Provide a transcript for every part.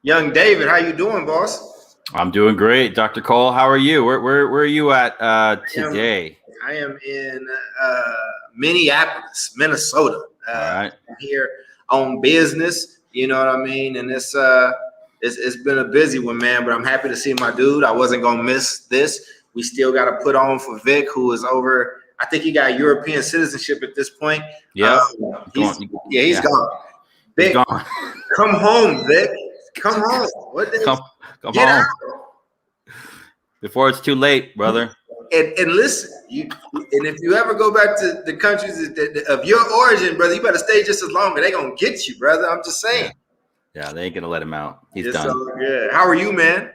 Young David, how you doing, boss? I'm doing great, Dr. Cole. How are you? Where are you at I am today? I am in Minneapolis, Minnesota. All right. I'm here on business. You know what I mean? And it's been a busy one, man. But I'm happy to see my dude. I wasn't gonna miss this. We still got to put on for Vic, who is over. I think he got European citizenship at this point. Yep. He's gone. He's Vic, gone. come home, Vic. Come home. come, come Get home out. before it's too late, brother. And listen, and if you ever go back to the countries of your origin, brother, you better stay just as long, or they gonna get you, brother. I'm just saying. Yeah, they ain't gonna let him out. He's It's done. all good. How are you, man?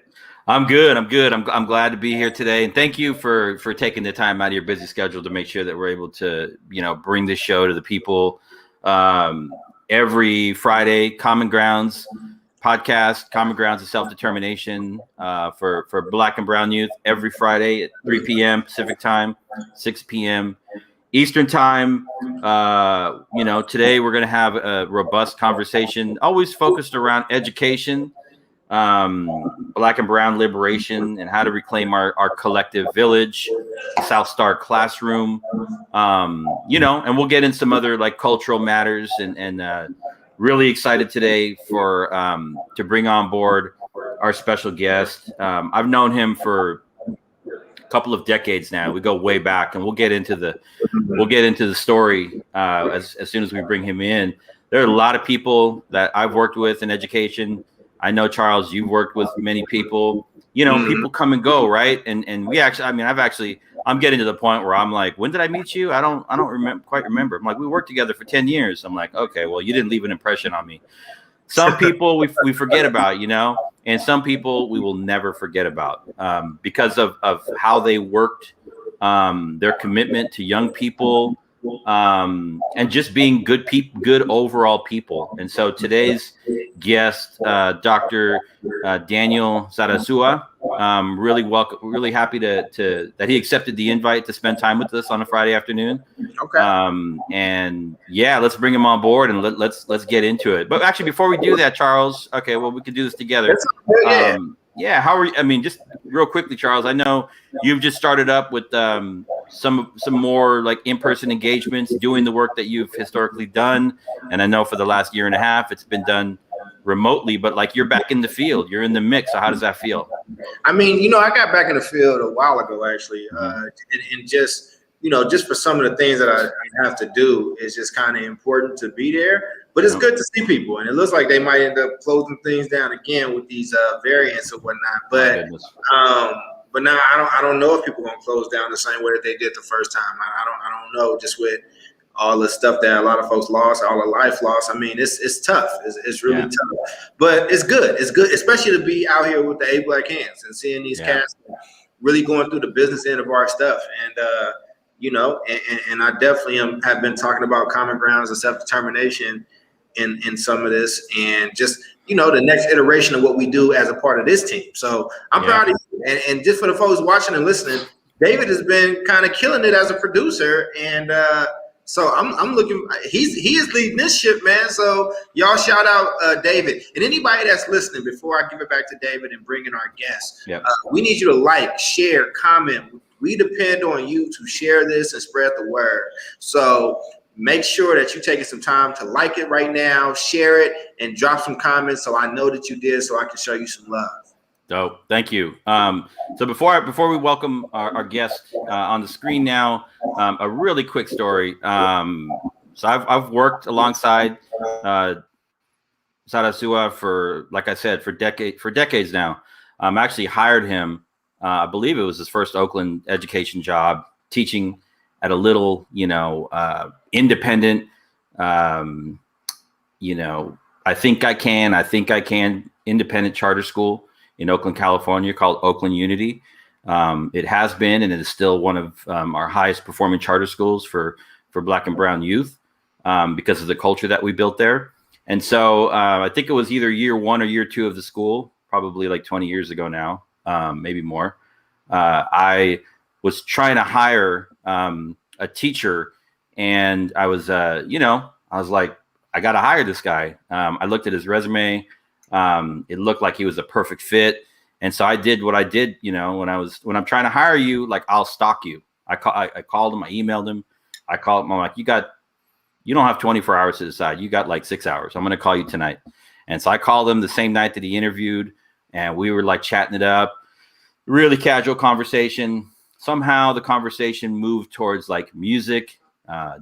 I'm good. I'm glad to be here today, and thank you for taking the time out of your busy schedule to make sure that we're able to bring this show to the people. Every Friday, Common Grounds podcast, Common Grounds of Self-Determination for Black and Brown youth every Friday at 3 p.m. Pacific time, 6 p.m. Eastern time. Today we're going to have a robust conversation, always focused around education, Black and Brown liberation, and how to reclaim our collective village, the South Star classroom, and we'll get into some other like cultural matters and really excited today for to bring on board our special guest. I've known him for a couple of decades now. We go way back, and we'll get into the story as soon as we bring him in. There are a lot of people that I've worked with in education. I know, Charles, you've worked with many people. People come and go, right? And we actually, I'm getting to the point where I'm like, when did I meet you? I don't quite remember. I'm like, we worked together for 10 years. I'm like, okay, well, you didn't leave an impression on me. Some people we forget about, and some people we will never forget about because of how they worked, their commitment to young people, and just being good overall people. And so today's guest, Dr. Daniel Zarazua, really happy to that he accepted the invite to spend time with us on a Friday afternoon. Okay. And yeah, let's bring him on board and let's get into it. But actually, before we do that, Charles, okay, well, we can do this together. Yeah, how are you? I mean, just real quickly, Charles, I know you've just started up with some more like in-person engagements, doing the work that you've historically done. And I know for the last year and a half, it's been done remotely, but like you're back in the field, you're in the mix. So how does that feel? I mean, I got back in the field a while ago, actually. And just, just for some of the things that I have to do, it's just kind of important to be there. But it's good to see people, and it looks like they might end up closing things down again with these variants and whatnot. But now I don't know if people are gonna close down the same way that they did the first time. I don't know, just with all the stuff that a lot of folks lost, all the life lost. I mean, it's tough. It's really tough, but it's good. It's good, especially to be out here with the A Black Hands and seeing these cats really going through the business end of our stuff. And I definitely have been talking about common grounds and self-determination in some of this, and just the next iteration of what we do as a part of this team. So I'm proud of you, and just for the folks watching and listening, David has been kind of killing it as a producer, and so I'm looking. He is leading this ship, man. So y'all shout out David, and anybody that's listening. Before I give it back to David and bring in our guests, we need you to like, share, comment. We depend on you to share this and spread the word. So make sure that you're taking some time to like it right now, share it, and drop some comments so I know that you did, so I can show you some love. Dope. Thank you. So before we welcome our guest on the screen now, a really quick story. So I've worked alongside Zarazua for, like I said, for decades now. Actually hired him. I believe it was his first Oakland education job, teaching at a little, independent, I think I can independent charter school in Oakland, California, called Oakland Unity. It has been, and it is still one of our highest performing charter schools for Black and Brown youth because of the culture that we built there. And so I think it was either year one or year two of the school, probably like 20 years ago now, maybe more. I was trying to hire a teacher, and I was, I was like, I got to hire this guy. I looked at his resume. It looked like he was a perfect fit. And so I did what I did, when I'm trying to hire you, like I'll stalk you. I called him, I emailed him, I called him. I'm like, you don't have 24 hours to decide. You got like 6 hours. I'm going to call you tonight. And so I called him the same night that he interviewed, and we were like chatting it up, really casual conversation. Somehow the conversation moved towards like music,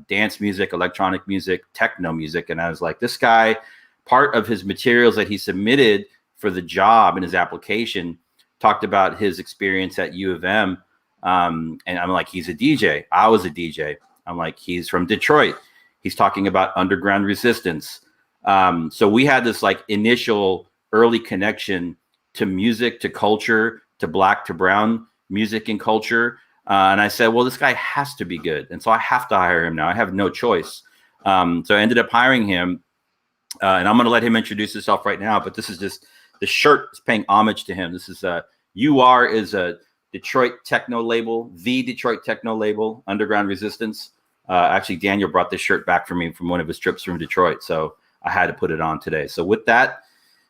dance music, electronic music, techno music. And I was like, this guy, part of his materials that he submitted for the job in his application talked about his experience at U of M. And I'm like, he's a DJ. I was a DJ. I'm like, he's from Detroit. He's talking about underground resistance. So we had this like initial early connection to music, to culture, to Black, to brown music and culture. And I said, well, this guy has to be good. And so I have to hire him now. I have no choice. So I ended up hiring him. And I'm going to let him introduce himself right now. But this is just, the shirt is paying homage to him. This is UR is a Detroit techno label, the Detroit techno label, Underground Resistance. Actually, Daniel brought this shirt back for me from one of his trips from Detroit. So I had to put it on today. So with that,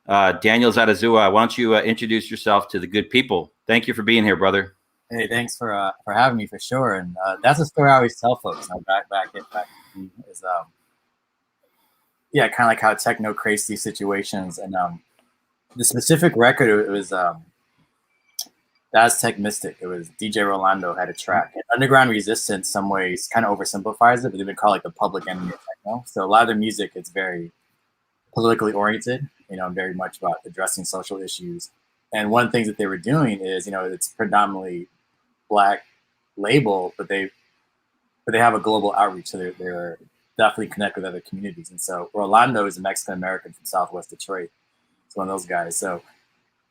Daniel Zarazua, why don't you introduce yourself to the good people? Thank you for being here, brother. Hey, thanks for having me for sure. And that's a story I always tell folks. Back is kind of like how techno creates these situations. And the specific record, it was Aztec Mystic. It was DJ Rolando had a track. And Underground Resistance, some ways, kind of oversimplifies it, but they've been called like the public enemy of techno. So a lot of their music, it's very politically oriented, very much about addressing social issues. And one of the things that they were doing is, it's predominantly Black label, but they have a global outreach. So they're definitely connect with other communities. And so Rolando is a Mexican American from Southwest Detroit. It's one of those guys. So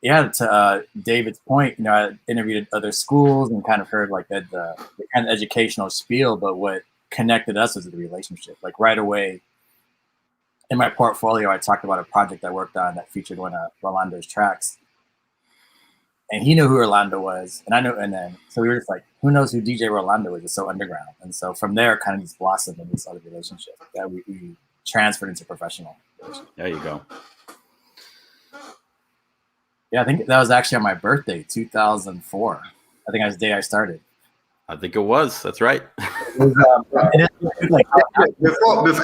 yeah, to David's point, I interviewed at other schools and kind of heard like the kind of educational spiel, but what connected us was the relationship. Like right away in my portfolio, I talked about a project I worked on that featured one of Rolando's tracks. And he knew who Rolando was, and I knew, and then so we were just like, who knows who DJ Rolando is? It's so underground. And so from there, kind of just blossomed in this other relationship that we transferred into professional. There you go. Yeah, I think that was actually on my birthday, 2004. I think that was the day I started. I think it was. That's right. Before,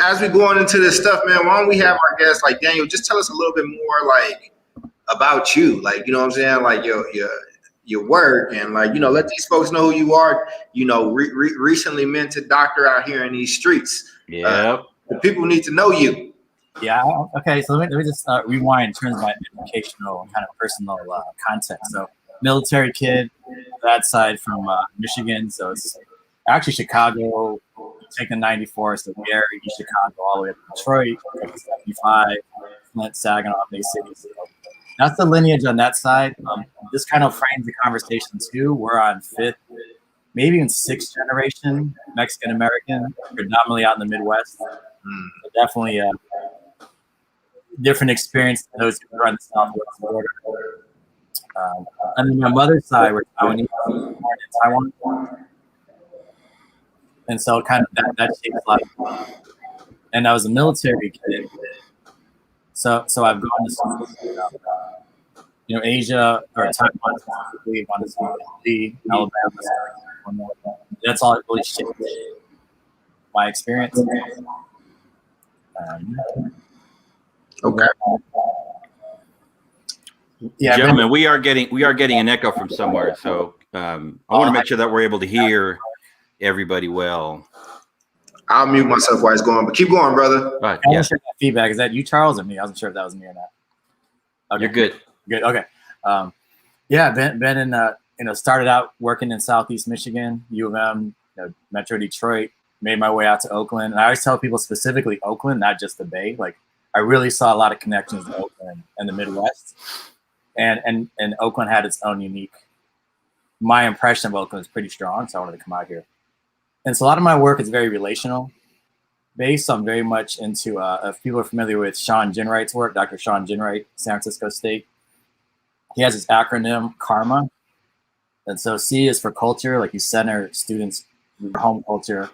as we go on into this stuff, man, why don't we have our guest, like Daniel, just tell us a little bit more, like, about you, like, you know what I'm saying, like your work, and like, let these folks know who you are. Recently minted doctor out here in these streets. Yeah, the people need to know you. Yeah. Okay. So let me just rewind in terms of my educational kind of personal context. So military kid, that side from Michigan. So it's actually Chicago. Take the 94, so Gary, Chicago, all the way up to Detroit, 75, Flint, Saginaw, Bay City. So that's the lineage on that side. This kind of frames the conversation too. We're on 5th, maybe even 6th generation Mexican American, predominantly out in the Midwest. So definitely a different experience than those who are on the Southwest border. And then my mother's side, we're Taiwanese, born in Taiwan. And so kind of that shapes life. And I was a military kid. So I've gone to school, Asia or Taiwan specifically, gone to school in Alabama. That's all it really shaped my experience. Okay. Yeah, gentlemen, we are getting an echo from somewhere, so I want to make sure that we're able to hear everybody well. I'll mute myself while it's going, but keep going, brother. I wasn't sure that feedback. Is that you, Charles, or me? I wasn't sure if that was me or not. Okay. You're good. Good. Okay. Been in started out working in Southeast Michigan, U of M, Metro Detroit. Made my way out to Oakland, and I always tell people specifically Oakland, not just the Bay. Like I really saw a lot of connections to Oakland and the Midwest, and Oakland had its own unique. My impression of Oakland is pretty strong, so I wanted to come out here. And so a lot of my work is very relational based. So I'm very much into, if people are familiar with Sean Ginwright's work, Dr. Sean Ginwright, San Francisco State. He has his acronym KARMA. And so C is for culture, like you center students' home culture.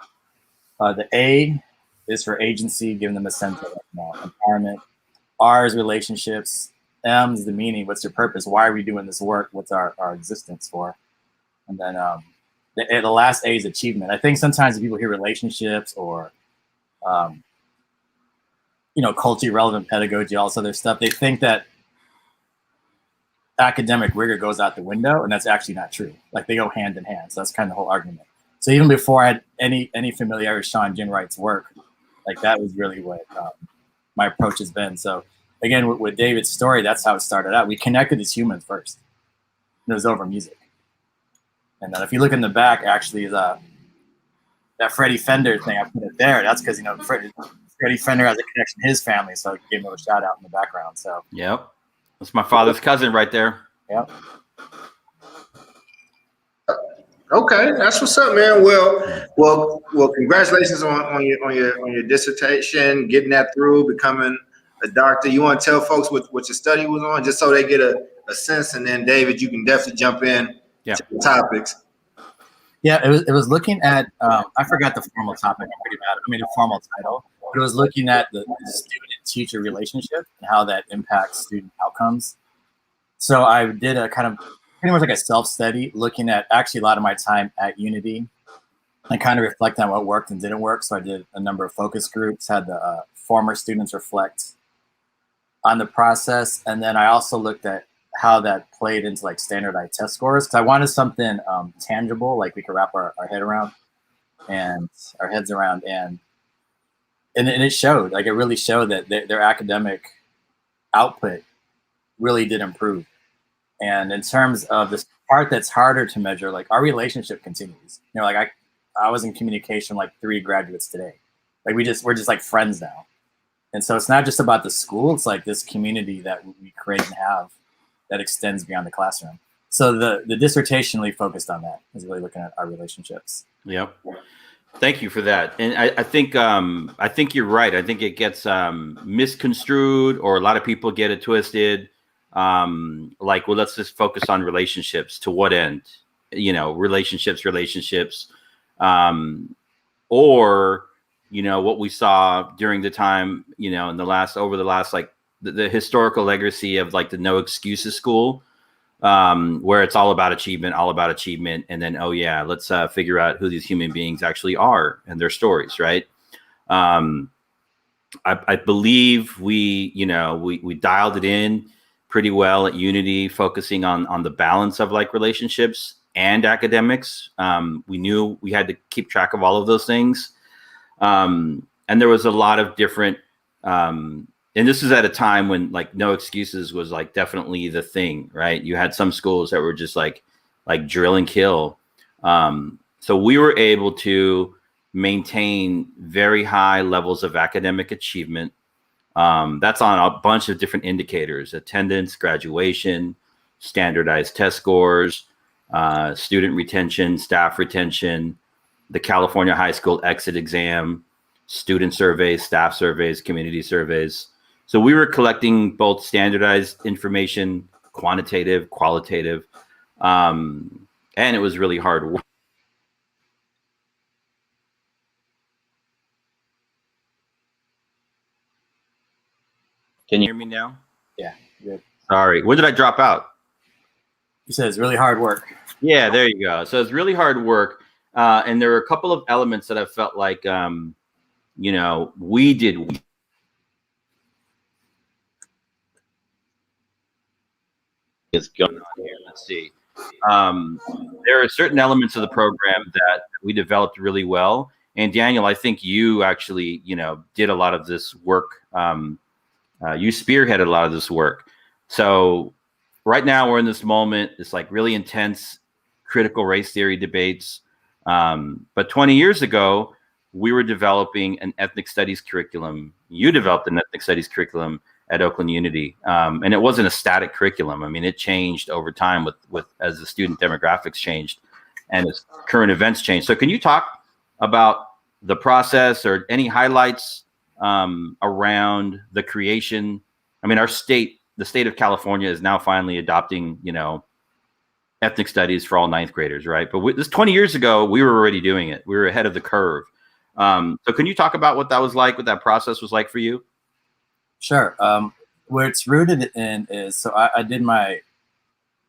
The A is for agency, giving them a sense of empowerment. R is relationships. M is the meaning. What's your purpose? Why are we doing this work? What's our existence for? And then the last A is achievement. I think sometimes when people hear relationships or culturally relevant pedagogy, all this other stuff, they think that academic rigor goes out the window, and that's actually not true. Like, they go hand in hand. So that's kind of the whole argument. So even before I had any familiarity with Sean Ginwright's work, like, that was really what my approach has been. So again, with David's story, that's how it started out. We connected as humans first. And it was over music. And then if you look in the back, actually, that Freddie Fender thing, I put it there. That's because, Freddie Fender has a connection to his family, so I gave him a shout out in the background. So yep, that's my father's cousin right there. Yep. Okay, that's what's up, man. Well, congratulations on your dissertation, getting that through, becoming a doctor. You want to tell folks what your study was on, just so they get a sense, and then David, you can definitely jump in to the topics. Yeah, it was looking at I forgot the formal topic. I'm pretty bad. I mean, the formal title. But it was looking at the student-teacher relationship and how that impacts student outcomes. So I did a kind of pretty much like a self-study, looking at actually a lot of my time at Unity and kind of reflect on what worked and didn't work. So I did a number of focus groups, had the former students reflect on the process, and then I also looked at how that played into like standardized test scores. Because I wanted something tangible, like we could wrap our heads around, and it showed. Like, it really showed that their academic output really did improve. And in terms of this part that's harder to measure, like, our relationship continues. Like, I was in communication with like 3 graduates today. Like, we're just like friends now. And so it's not just about the school. It's like this community that we create and have that extends beyond the classroom. So the dissertation really focused on that, is really looking at our relationships. Yep. Thank you for that. And I think you're right. I think it gets misconstrued, or a lot of people get it twisted. Like, well, let's just focus on relationships. To what end? Relationships. Or, what we saw during the time, over the last, like, the historical legacy of like the no excuses school, where it's all about achievement, and then, oh yeah, let's figure out who these human beings actually are and their stories, right? I believe we dialed it in pretty well at Unity, focusing on the balance of like relationships and academics. We knew we had to keep track of all of those things, and there was a lot of different. And this is at a time when like no excuses was like definitely the thing, right? You had some schools that were just like drill and kill. So we were able to maintain very high levels of academic achievement. That's on a bunch of different indicators: attendance, graduation, standardized test scores, student retention, staff retention, the California high school exit exam, student surveys, staff surveys, community surveys. So we were collecting both standardized information, quantitative, qualitative, and it was really hard work. Can you hear me now? Yeah, good. Sorry, where did I drop out? You said it's really hard work. Yeah, there you go. So it's really hard work, and there were a couple of elements that I felt like, we did. Is going on here. Let's see. There are certain elements of the program that we developed really well. And Daniel, I think you actually, did a lot of this work. You spearheaded a lot of this work. So right now we're in this moment. It's like really intense, critical race theory debates. But 20 years ago, we were developing an ethnic studies curriculum. You developed an ethnic studies curriculum at Oakland Unity. And it wasn't a static curriculum. I mean, it changed over time with as the student demographics changed and as current events changed. So can you talk about the process or any highlights around the creation? I mean, the state of California is now finally adopting, ethnic studies for all ninth graders, right? But this 20 years ago, we were already doing it. We were ahead of the curve. So can you talk about what that was like, what that process was like for you? Sure. Where it's rooted in is, so I did my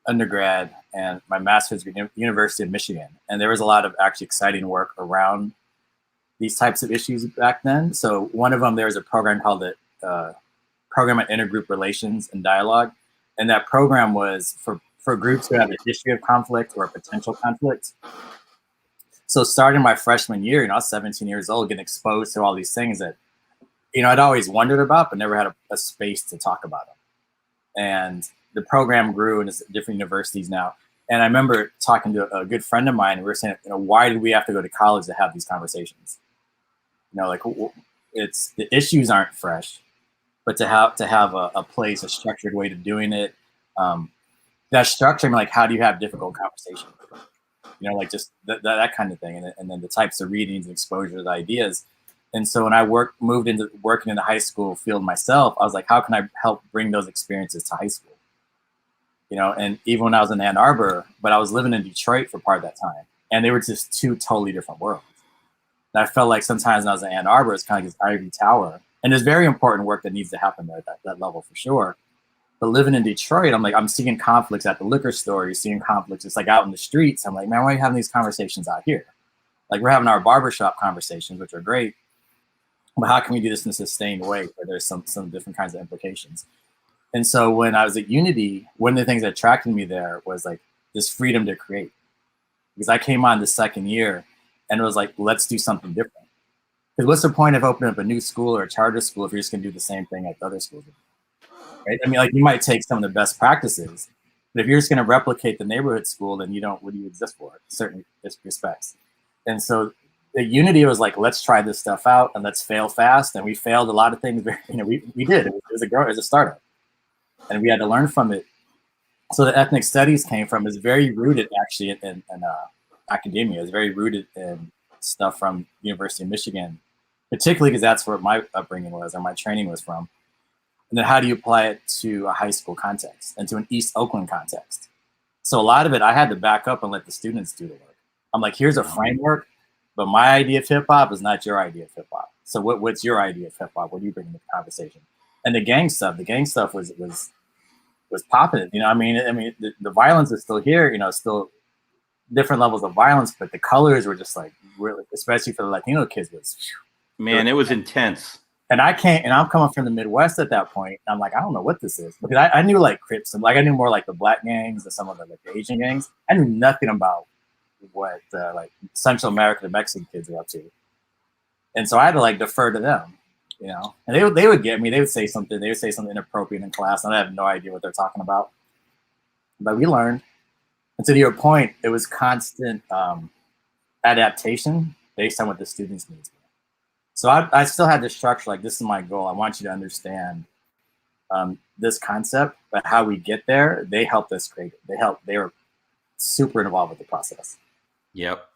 undergrad and my master's at University of Michigan, and there was a lot of actually exciting work around these types of issues back then. So one of them, there was a program called the Program on Intergroup Relations and Dialogue, and that program was for groups who have a history of conflict or a potential conflict. So starting my freshman year, I was 17 years old, getting exposed to all these things that, I'd always wondered about, but never had a space to talk about them. And the program grew, and it's at different universities now. And I remember talking to a good friend of mine, and we were saying, why did we have to go to college to have these conversations? It's the issues aren't fresh, but to have a place, a structured way to doing it, that structure, like, how do you have difficult conversations? Just that kind of thing, and then the types of readings and exposure to ideas. And so when I moved into working in the high school field myself, I was like, how can I help bring those experiences to high school? And even when I was in Ann Arbor, but I was living in Detroit for part of that time, and they were just two totally different worlds. And I felt like sometimes when I was in Ann Arbor, it's kind of this ivory tower, and there's very important work that needs to happen there at that level for sure. But living in Detroit, I'm like, I'm seeing conflicts at the liquor store. You're seeing conflicts just like out in the streets. I'm like, man, why are you having these conversations out here? Like, we're having our barbershop conversations, which are great, but how can we do this in a sustained way where there's some different kinds of implications? And so when I was at Unity, one of the things that attracted me there was like this freedom to create. Because I came on the second year and it was like, let's do something different. Because what's the point of opening up a new school or a charter school if you're just going to do the same thing at the other schools? Right? I mean, like, you might take some of the best practices, but if you're just going to replicate the neighborhood school, then what do you exist for? In certain respects. And so the Unity was like, let's try this stuff out and let's fail fast. And we failed a lot of things. We did. It was a startup, and we had to learn from it. So the ethnic studies came from is very rooted actually in academia. It's very rooted in stuff from University of Michigan, particularly because that's where my upbringing was or my training was from. And then how do you apply it to a high school context and to an East Oakland context? So a lot of it, I had to back up and let the students do the work. I'm like, here's a framework, but my idea of hip hop is not your idea of hip hop. So what's your idea of hip hop? What do you bring to the conversation? And the gang stuff was popping. I mean, the violence is still here. Still different levels of violence, but the colors were just like really, especially for the Latino kids, it was intense. And I'm coming from the Midwest at that point. And I'm like, I don't know what this is, because I knew like Crips and like I knew more like the black gangs and some of the Asian gangs. I knew nothing about what like Central American and Mexican kids are up to, and so I had to like defer to them, And they would get me. They would say something. They would say something inappropriate in class, and I have no idea what they're talking about. But we learned. And to your point, it was constant adaptation based on what the students' needs were. So I still had this structure, like, this is my goal. I want you to understand this concept, but how we get there, they helped us create it. They were super involved with the process. Yep.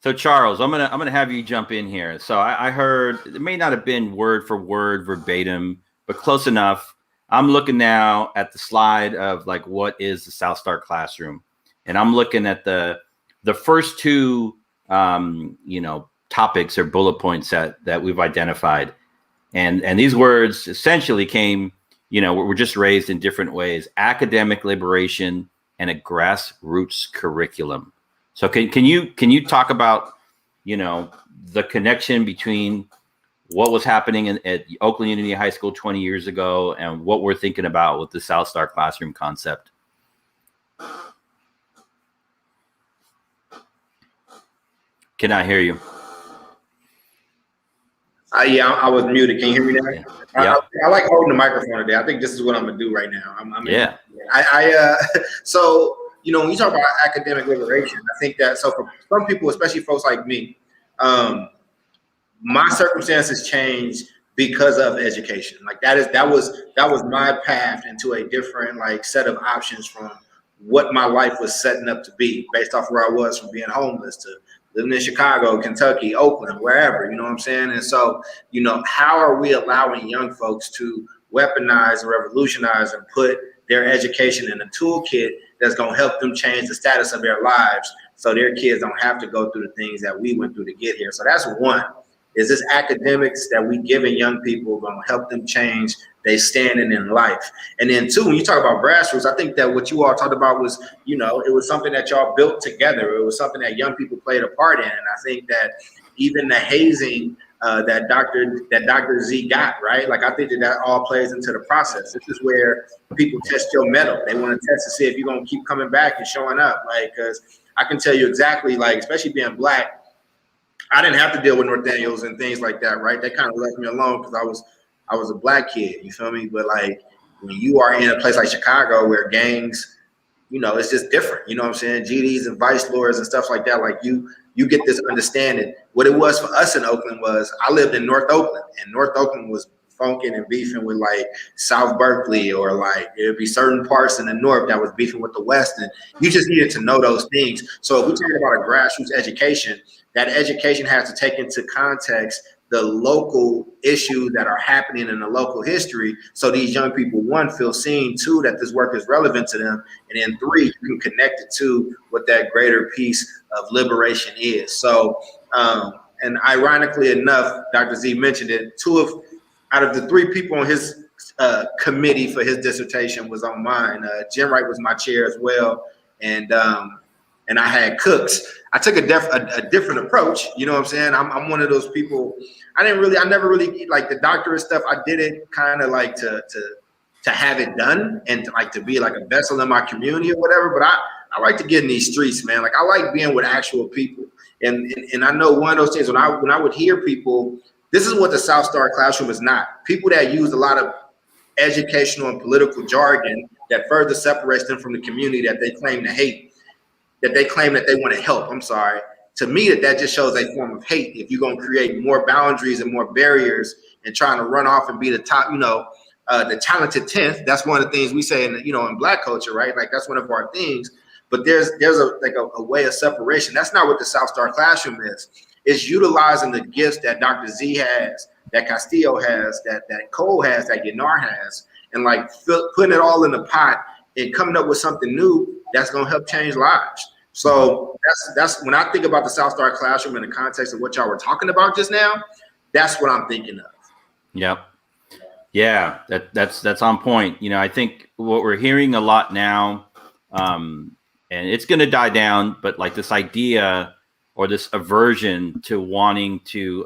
So Charles, I'm gonna have you jump in here. So I heard it may not have been word for word verbatim, but close enough. I'm looking now at the slide of like what is the South Star classroom, and I'm looking at the first two topics or bullet points that we've identified, and these words essentially came, were just raised in different ways: academic liberation and a grassroots curriculum. So can you talk about the connection between what was happening at Oakland Unity High School 20 years ago and what we're thinking about with the South Star classroom concept? Cannot hear you. Yeah, I was muted. Can you hear me now? Yeah. I like holding the microphone today. I think this is what I'm gonna do right now. So when you talk about academic liberation, I think that for some people, especially folks like me, my circumstances changed because of education. Like that was my path into a different set of options from what my life was setting up to be based off where I was, from being homeless to living in Chicago, Kentucky, Oakland, wherever, you know what I'm saying? And so, how are we allowing young folks to weaponize and revolutionize and put their education in a toolkit that's going to help them change the status of their lives so their kids don't have to go through the things that we went through to get here? So that's one. Is this academics that we giving young people going to help them change they standing in life? And then two, when you talk about grassroots, I think that what you all talked about was, you know, it was something that y'all built together. It was something that young people played a part in. And I think that even the hazing that Dr. Z got, right? Like, I think that all plays into the process. This is where people test your mettle. They want to test to see if you're going to keep coming back and showing up. Like, because I can tell you exactly, like, especially being Black, I didn't have to deal with North Daniels and things like that, right? They kind of left me alone because I was a Black kid, you feel me? But like, when you are in a place like Chicago where gangs, you know, it's just different. You know what I'm saying? GDs and vice lords and stuff like that. Like, you get this understanding. What it was for us in Oakland was, I lived in North Oakland, and North Oakland was funking and beefing with like South Berkeley, or like there'd be certain parts in the North that was beefing with the West, and you just needed to know those things. So if we talk about a grassroots education, that education has to take into context the local issues that are happening in the local history. So these young people, one, feel seen, two, that this work is relevant to them, and then three, you can connect it to what that greater piece of liberation is. So, and ironically enough, Dr. Z mentioned it, out of the three people on his committee for his dissertation was on mine. Jim Wright was my chair as well, and I had cooks. I took a different approach. You know what I'm saying? I'm one of those people. I never really like the doctorate stuff. I did it kind of like to have it done and to be like a vessel in my community or whatever. But I like to get in these streets, man. Like, I like being with actual people. And I know one of those things when I would hear people, this is what the South Star classroom is not. People that use a lot of educational and political jargon that further separates them from the community that they claim to hate, that they claim that they want to help. I'm sorry. To me, that just shows a form of hate. If you're going to create more boundaries and more barriers and trying to run off and be the top, the talented 10th, that's one of the things we say in Black culture, right? Like, that's one of our things. But there's a way of separation. That's not what the South Star classroom is. It's utilizing the gifts that Dr. Z has, that Castillo has, that Cole has, that Yanar has, and like putting it all in the pot and coming up with something new that's going to help change lives. So that's when I think about the South Star classroom in the context of what y'all were talking about just now, that's what I'm thinking of. Yep. Yeah, that's on point. I think what we're hearing a lot now, and it's going to die down, but like this idea or this aversion to wanting to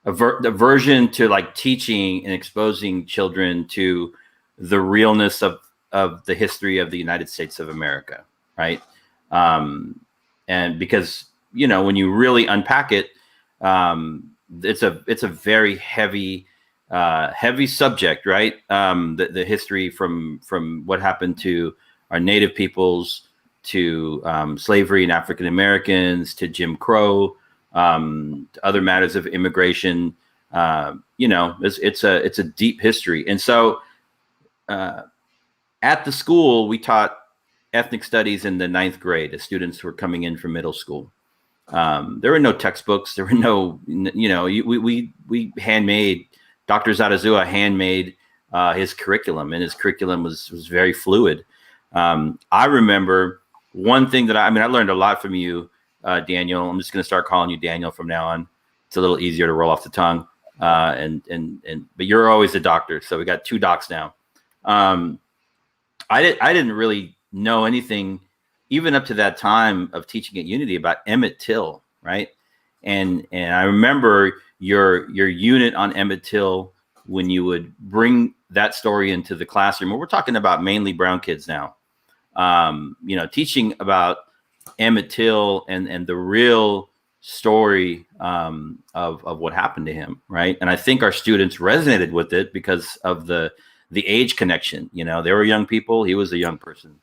aversion to like teaching and exposing children to the realness of the history of the United States of America, right? And because when you really unpack it, it's a very heavy subject, right? The history from what happened to our native peoples, to slavery and African Americans, to Jim Crow, to other matters of immigration. It's a deep history, and so at the school we taught ethnic studies in the 9th grade as students who were coming in from middle school. There were no textbooks. There were no, we handmade, Dr. Zarazua handmade his curriculum, and his curriculum was very fluid. I remember one thing that I learned a lot from you, Daniel. I'm just going to start calling you Daniel from now on. It's a little easier to roll off the tongue. But you're always a doctor. So we got 2 docs now. I didn't really know anything, even up to that time of teaching at Unity, about Emmett Till, right? And I remember your unit on Emmett Till when you would bring that story into the classroom. We're talking about mainly brown kids now, teaching about Emmett Till and the real story of what happened to him, right? And I think our students resonated with it because of the age connection. They were young people. He was a young person.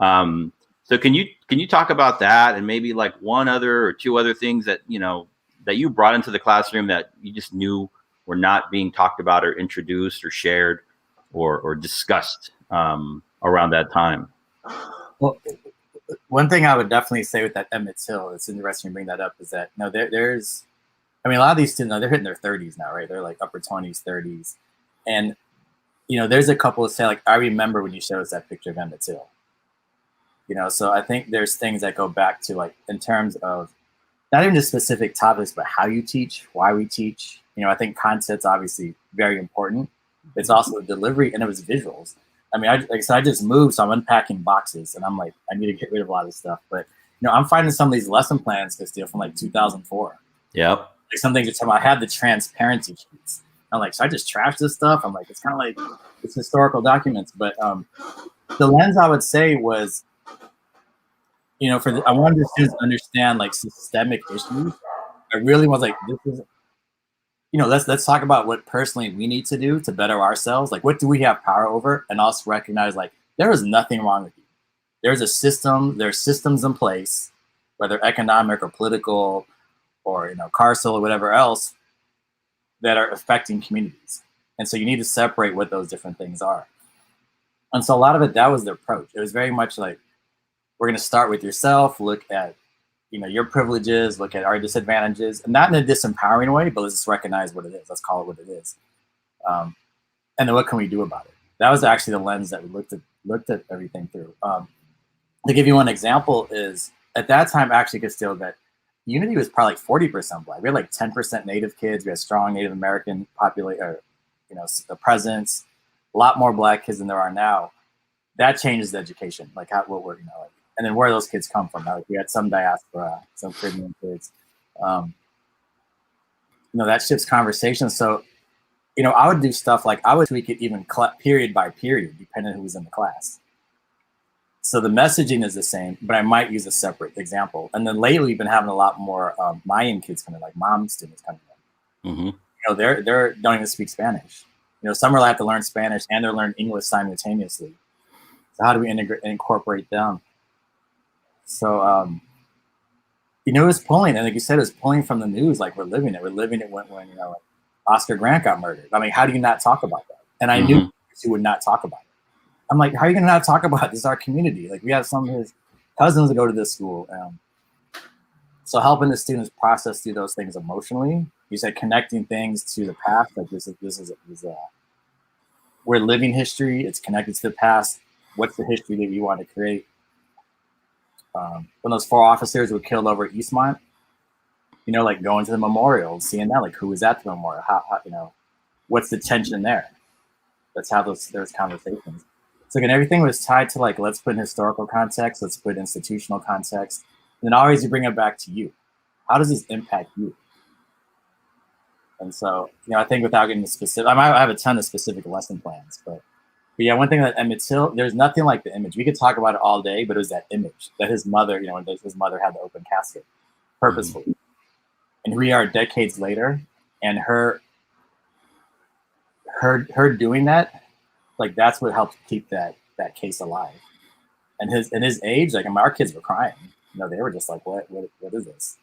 So can you talk about that, and maybe like one other or 2 other things that that you brought into the classroom that you just knew were not being talked about or introduced or shared or discussed around that time? Well, one thing I would definitely say with that Emmett Till, it's interesting you bring that up, is that there's a lot of these students, they're hitting their 30s now, right? They're like upper 20s, 30s, and there's a couple of say like, I remember when you showed us that picture of Emmett Till. So I think there's things that go back to like in terms of not even just specific topics, but how you teach, why we teach. I think content's obviously very important. It's also delivery, and it was visuals. I mean, like I said, I just moved, so I'm unpacking boxes, and I'm like, I need to get rid of a lot of stuff. But I'm finding some of these lesson plans, Castile, from like 2004. Yep. Like some things are talking about. I have the transparency sheets. I'm like, so I just trash this stuff. I'm like, it's kind of like it's historical documents. But the lens I would say was, I wanted the students to understand like systemic issues. I really was like, this is, let's talk about what personally we need to do to better ourselves. Like, what do we have power over? And also recognize like there is nothing wrong with you. There's a system. There's systems in place, whether economic or political, or carceral or whatever else, that are affecting communities. And so you need to separate what those different things are. And so a lot of it, that was the approach. It was very much like, we're going to start with yourself, look at, your privileges, look at our disadvantages, and not in a disempowering way, but let's just recognize what it is. Let's call it what it is. And then what can we do about it? That was actually the lens that we looked at everything through. To give you one example is, at that time, actually, Castile, that Unity was probably like 40% Black. We had like 10% Native kids. We had strong Native American population, the presence, a lot more Black kids than there are now. That changes the education, like what we're, like, and then where those kids come from. Like we had some diaspora, some Caribbean kids. That shifts conversation. So, I would do stuff like I would tweak it even period by period, depending on who was in the class. So the messaging is the same, but I might use a separate example. And then lately, we've been having a lot more Mayan kids coming, like mom students coming in. Mm-hmm. They don't even speak Spanish. Some are have to learn Spanish and they're learning English simultaneously. So how do we incorporate them? So, it was pulling, and like you said, it was pulling from the news. Like we're living it. We're living it when like Oscar Grant got murdered. I mean, how do you not talk about that? And I knew he would not talk about it. I'm like, how are you going to not talk about it? This is our community. Like we have some of his cousins that go to this school. So helping the students process through those things emotionally. You said connecting things to the past. Like this is we're living history. It's connected to the past. What's the history that we want to create? When those 4 officers were killed over Eastmont, like going to the memorial, seeing that, like who was at the memorial, how what's the tension there? Let's have those conversations. So again, everything was tied to like, let's put in historical context, let's put institutional context, and then always you bring it back to you. How does this impact you? And so, I think without getting specific, I have a ton of specific lesson plans, but yeah, one thing that Emmett Till, there's nothing like the image. We could talk about it all day, but it was that image that his mother, his mother had the open casket purposefully. And we are decades later, and her doing that, like that's what helped keep that case alive. And his age, like our kids were crying. They were just like, what is this?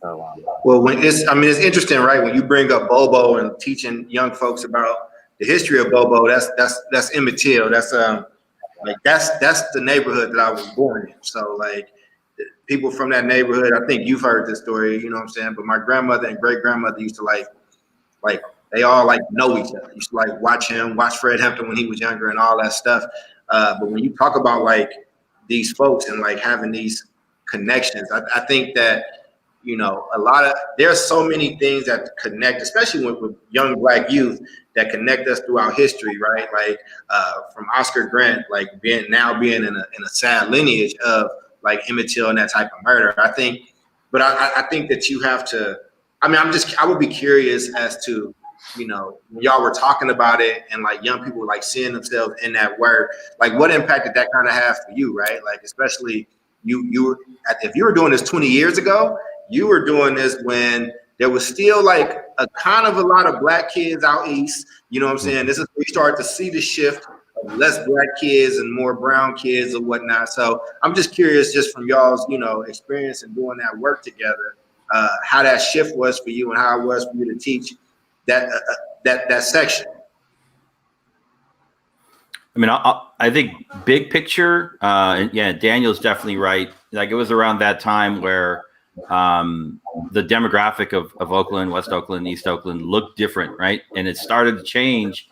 So well, it's interesting, right? When you bring up Bobo and teaching young folks about the history of Bobo, that's Emmett Till. That's that's the neighborhood that I was born in. So like people from that neighborhood, I think you've heard this story, you know what I'm saying? But my grandmother and great grandmother used to like they all like know each other. Used to like watch Fred Hampton when he was younger and all that stuff. But when you talk about like these folks and like having these connections, I think that there's so many things that connect, especially with young Black youth, that connect us throughout history, right? Like from Oscar Grant, like being in a sad lineage of like Emmett Till and that type of murder. I think that you have to. I mean, I would be curious as to, when y'all were talking about it and like young people were like seeing themselves in that work, like what impact did that kind of have for you, right? Like especially if you were doing this 20 years ago. You were doing this when there was still like a kind of a lot of Black kids out east. You know what I'm saying? This is where we start to see the shift of less Black kids and more brown kids or whatnot. So I'm just curious, just from y'all's, experience in doing that work together, how that shift was for you and how it was for you to teach that section. I mean, I think big picture, and yeah, Daniel's definitely right. Like it was around that time where the demographic of Oakland, West Oakland, East Oakland looked different, right? And it started to change.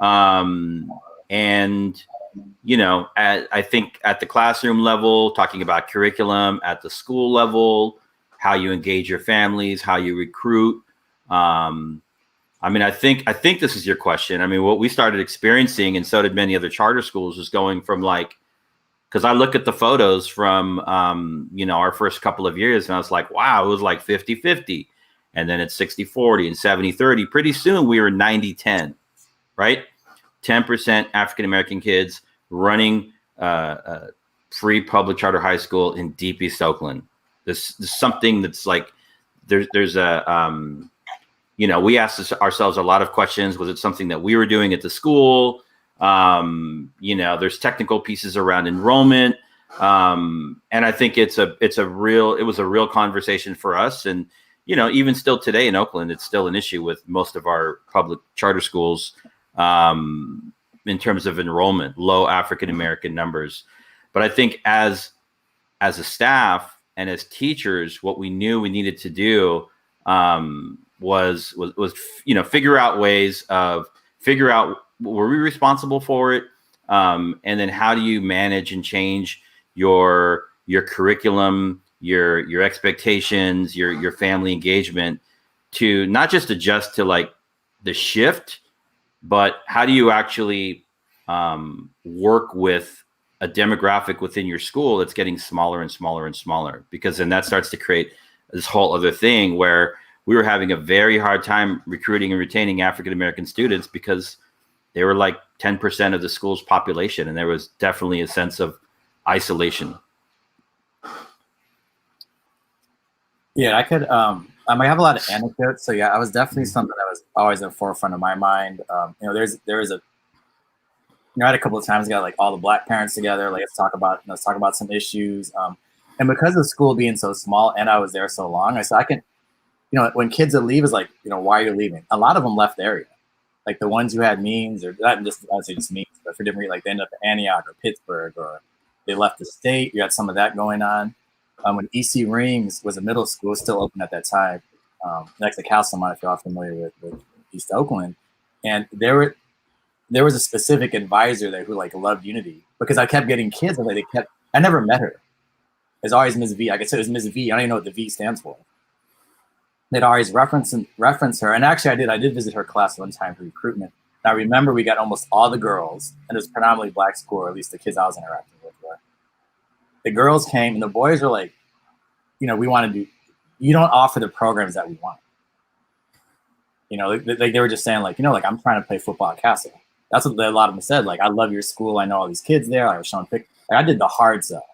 And, I think at the classroom level, talking about curriculum, at the school level, how you engage your families, how you recruit. I mean, I think this is your question. I mean, what we started experiencing, and so did many other charter schools, was going from like, because I look at the photos from, our first couple of years, and I was like, wow, it was like 50-50. And then it's 60-40 and 70-30. Pretty soon we were 90-10, right? 10% African-American kids running free public charter high school in deep East Oakland. This is something that's like, there's a, we asked ourselves a lot of questions. Was it something that we were doing at the school? There's technical pieces around enrollment. And I think it was a real conversation for us. And, even still today in Oakland, it's still an issue with most of our public charter schools in terms of enrollment, low African-American numbers. But I think as a staff and as teachers, what we knew we needed to do was figure out ways of were we responsible for it, and then how do you manage and change your curriculum, your expectations, your family engagement to not just adjust to like the shift, but how do you actually work with a demographic within your school that's getting smaller and smaller and smaller, because then that starts to create this whole other thing where we were having a very hard time recruiting and retaining African-American students because they were like 10% of the school's population. And there was definitely a sense of isolation. Yeah, I could, I have a lot of anecdotes. So yeah, I was definitely something that was always at the forefront of my mind. There is a, I had a couple of times got like all the Black parents together, like let's talk about some issues. And because of the school being so small and I was there so long, I said, I can, when kids would leave, is like, why are you leaving? A lot of them left the area. Like the ones who had means, or not just, I would say just means, but for different reasons, like they ended up at Antioch or Pittsburgh, or they left the state. You had some of that going on. When EC Rings was a middle school, still open at that time, next to Castlemont, if you're all familiar with East Oakland. And there was a specific advisor there who like loved unity, because I kept getting kids and I never met her. It's always Ms. V. I guess it was Ms. V. I don't even know what the V stands for. They'd always reference her. And actually I did visit her class one time for recruitment. And I remember we got almost all the girls, and it was predominantly Black school, or at least the kids I was interacting with were. The girls came and the boys were like, we want to do, you don't offer the programs that we want. They were just saying like, like I'm trying to play football at Castle. That's what a lot of them said. Like, I love your school. I know all these kids there. I was showing pictures. Like, I did the hard stuff.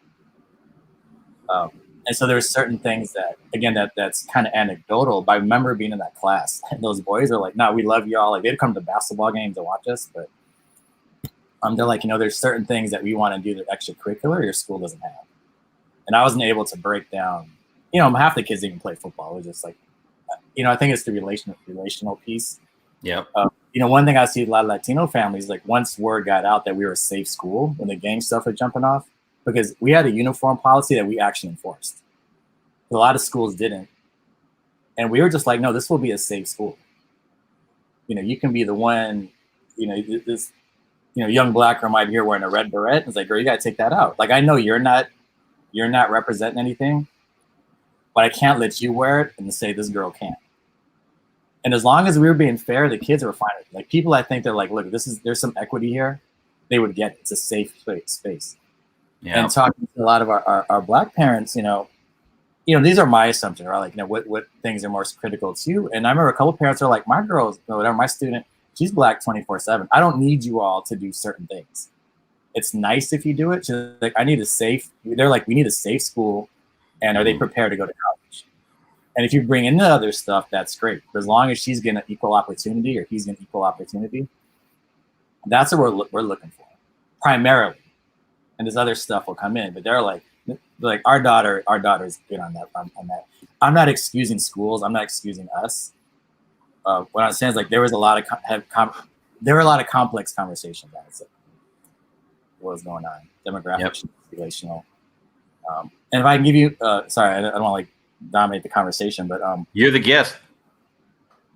And so there's certain things that, again, that's kind of anecdotal. But I remember being in that class, and those boys are like, no, we love y'all. Like, they'd come to basketball games to watch us. But they're like, there's certain things that we want to do that extracurricular your school doesn't have. And I wasn't able to break down, half the kids didn't even play football. It was just like, I think it's the relational piece. Yeah. One thing I see a lot of Latino families, like once word got out that we were a safe school when the gang stuff was jumping off, because we had a uniform policy that we actually enforced. A lot of schools didn't. And we were just like, no, this will be a safe school. You can be the one, this, young Black girl might be here wearing a red beret. It's like, girl, you got to take that out. Like, I know you're not representing anything, but I can't let you wear it and say this girl can't. And as long as we were being fair, the kids were fine. Like, people, I think they're like, look, there's some equity here. They would get it. It's a safe space. Yeah. And talking to a lot of our Black parents, these are my assumptions, right? Like, what things are most critical to you? And I remember a couple of parents are like, my girl's, whatever, my student, she's Black 24/7. I don't need you all to do certain things. It's nice if you do it. She's like, they're like, we need a safe school. And are they prepared to go to college? And if you bring in the other stuff, that's great. But as long as she's getting equal opportunity, or he's getting equal opportunity, that's what we're looking for, primarily. And this other stuff will come in. But they're like our daughter's good on that. I'm not excusing schools. I'm not excusing us. What I'm saying is, like, there was a lot of complex conversations. What was going on, demographics, relational. And if I can give you, sorry, I don't want to like dominate the conversation, but you're the guest.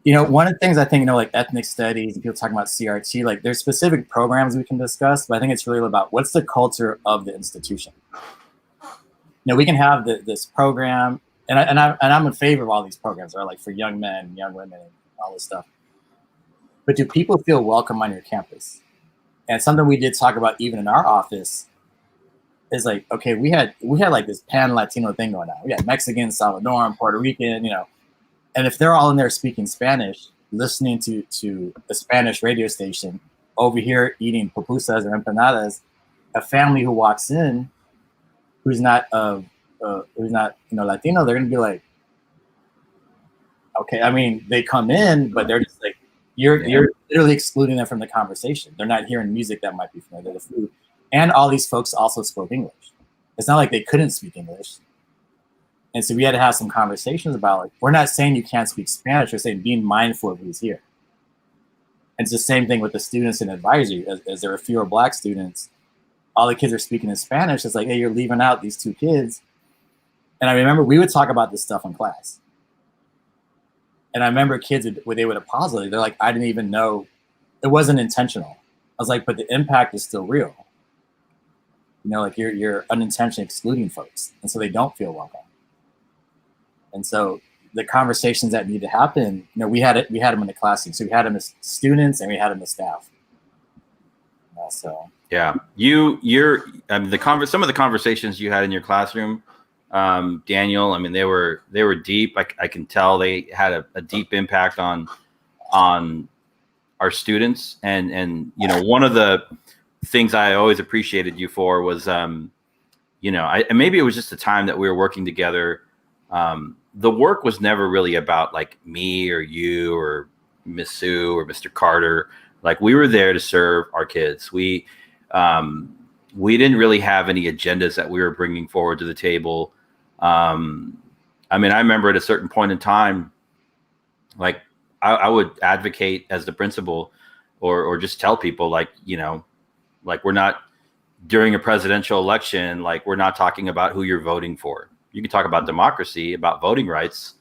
One of the things I think, like ethnic studies and people talking about CRT, like there's specific programs we can discuss, but I think it's really about what's the culture of the institution. We can have this program, I'm in favor of all these programs, right? Like for young men, young women, and all this stuff. But do people feel welcome on your campus? And something we did talk about even in our office is like, okay, we had like this pan Latino thing going on. We got Mexican, Salvadoran, Puerto Rican, and if they're all in there speaking Spanish, listening to a Spanish radio station, over here eating pupusas or empanadas, a family who walks in who's not Latino, they're gonna be like, okay. I mean, they come in, but they're just like, you're literally excluding them from the conversation. They're not hearing music that might be familiar to the food. And all these folks also spoke English. It's not like they couldn't speak English. And so we had to have some conversations about, like, we're not saying you can't speak Spanish, we're saying being mindful of who's here. And it's the same thing with the students in advisory. As there are fewer Black students, all the kids are speaking in Spanish. It's like, hey, you're leaving out these 2 kids. And I remember we would talk about this stuff in class. And I remember kids, they would apologize. They're like, I didn't even know. It wasn't intentional. I was like, but the impact is still real. Like you're unintentionally excluding folks. And so they don't feel welcome. And so the conversations that need to happen, we had them in the classroom. So we had them as students and we had them as staff. So yeah, some of the conversations you had in your classroom, Daniel, I mean, they were deep. I can tell they had a deep impact on our students. And one of the things I always appreciated you for was, maybe it was just the time that we were working together. The work was never really about like me or you or Miss Sue or Mr. Carter. Like, we were there to serve our kids. We didn't really have any agendas that we were bringing forward to the table. I remember at a certain point in time, like I would advocate as the principal or just tell people, like, like, we're not during a presidential election, like, we're not talking about who you're voting for. You can talk about democracy, about voting rights,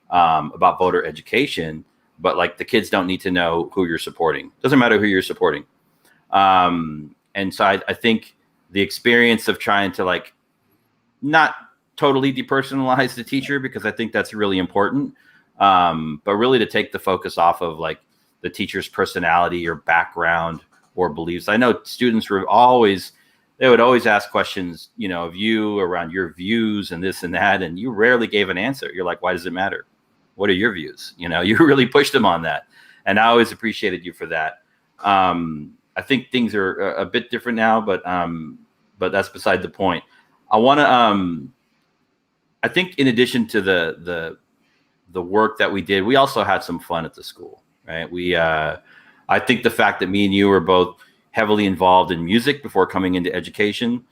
about voter education, but like the kids don't need to know who you're supporting. Doesn't matter who you're supporting. And so I think the experience of trying to, like, not totally depersonalize the teacher, because I think that's really important, but really to take the focus off of like the teacher's personality or background or beliefs. I know students would always ask questions, of you around your views and this and that, and you rarely gave an answer. You're like, why does it matter? What are your views? You really pushed them on that. And I always appreciated you for that. I think things are a bit different now, but that's beside the point. I think in addition to the work that we did, we also had some fun at the school, right? I think the fact that me and you were both heavily involved in music before coming into education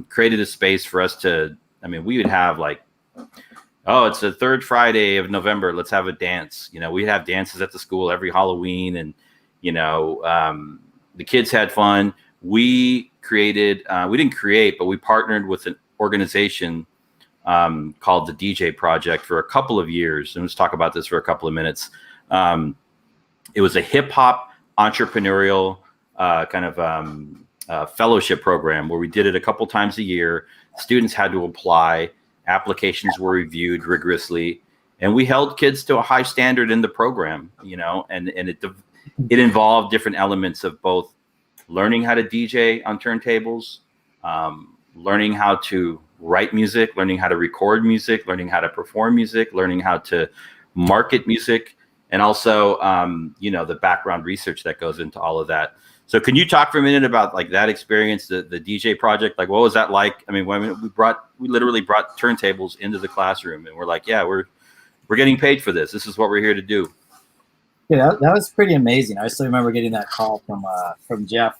created a space for us to, we would have like, oh, it's the 3rd Friday of November, let's have a dance. We'd have dances at the school every Halloween, and the kids had fun. We didn't create, but we partnered with an organization called the DJ Project for a couple of years. And let's talk about this for a couple of minutes. It was a hip hop entrepreneurial fellowship program where we did it a couple times a year. Students had to apply. Applications were reviewed rigorously, and we held kids to a high standard in the program, and it involved different elements of both learning how to DJ on turntables, learning how to write music, learning how to record music, learning how to perform music, learning how to market music, and also, the background research that goes into all of that. So can you talk for a minute about like that experience, the DJ project? Like, what was that like? We literally brought turntables into the classroom, and we're like, yeah, we're getting paid for this. This is what we're here to do. Yeah, that was pretty amazing. I still remember getting that call from Jeff,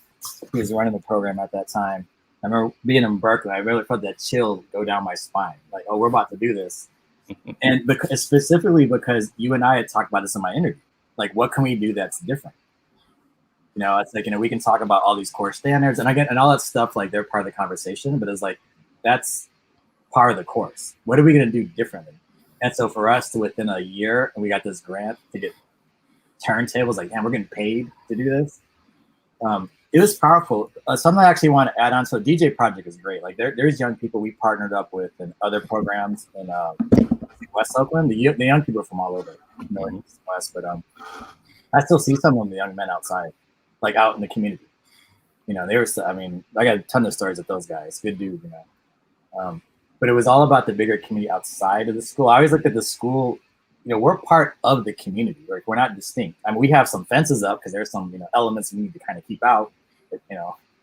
who was running the program at that time. I remember being in Berkeley. I really felt that chill go down my spine. Like, oh, we're about to do this. And specifically because you and I had talked about this in my interview. Like, what can we do that's different? It's like, we can talk about all these core standards and all that stuff. Like, they're part of the conversation, but it's like, that's part of the course. What are we going to do differently? And so for us to, within a year, and we got this grant to get turntables, like, damn, we're getting paid to do this. It was powerful. Something I actually want to add on. So DJ Project is great. Like there's young people we partnered up with in other programs in West Oakland. The young people from all over, North, East, West. But I still see some of the young men outside, like out in the community. You know, they were. I mean, I got a ton of stories with those guys. Good dude, you know. But it was all about the bigger community outside of the school. I always looked at the school. You know, we're part of the community. Like we're not distinct. I mean, we have some fences up because there's some elements we need to kind of keep out. But,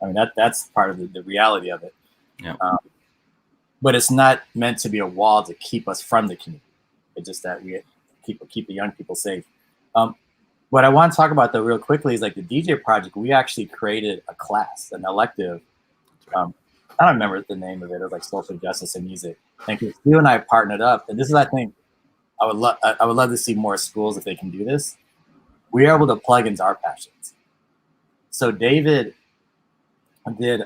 I mean that's part of the reality of it. Yeah. But it's not meant to be a wall to keep us from the community. It's just that we keep the young people safe. What I want to talk about though real quickly is like the DJ Project. We actually created a class, an elective. I don't remember the name of it. It was like social justice and music. And you and I partnered up, and this is, I think, I would love to see more schools if they can do this. We are able to plug into our passions. So David did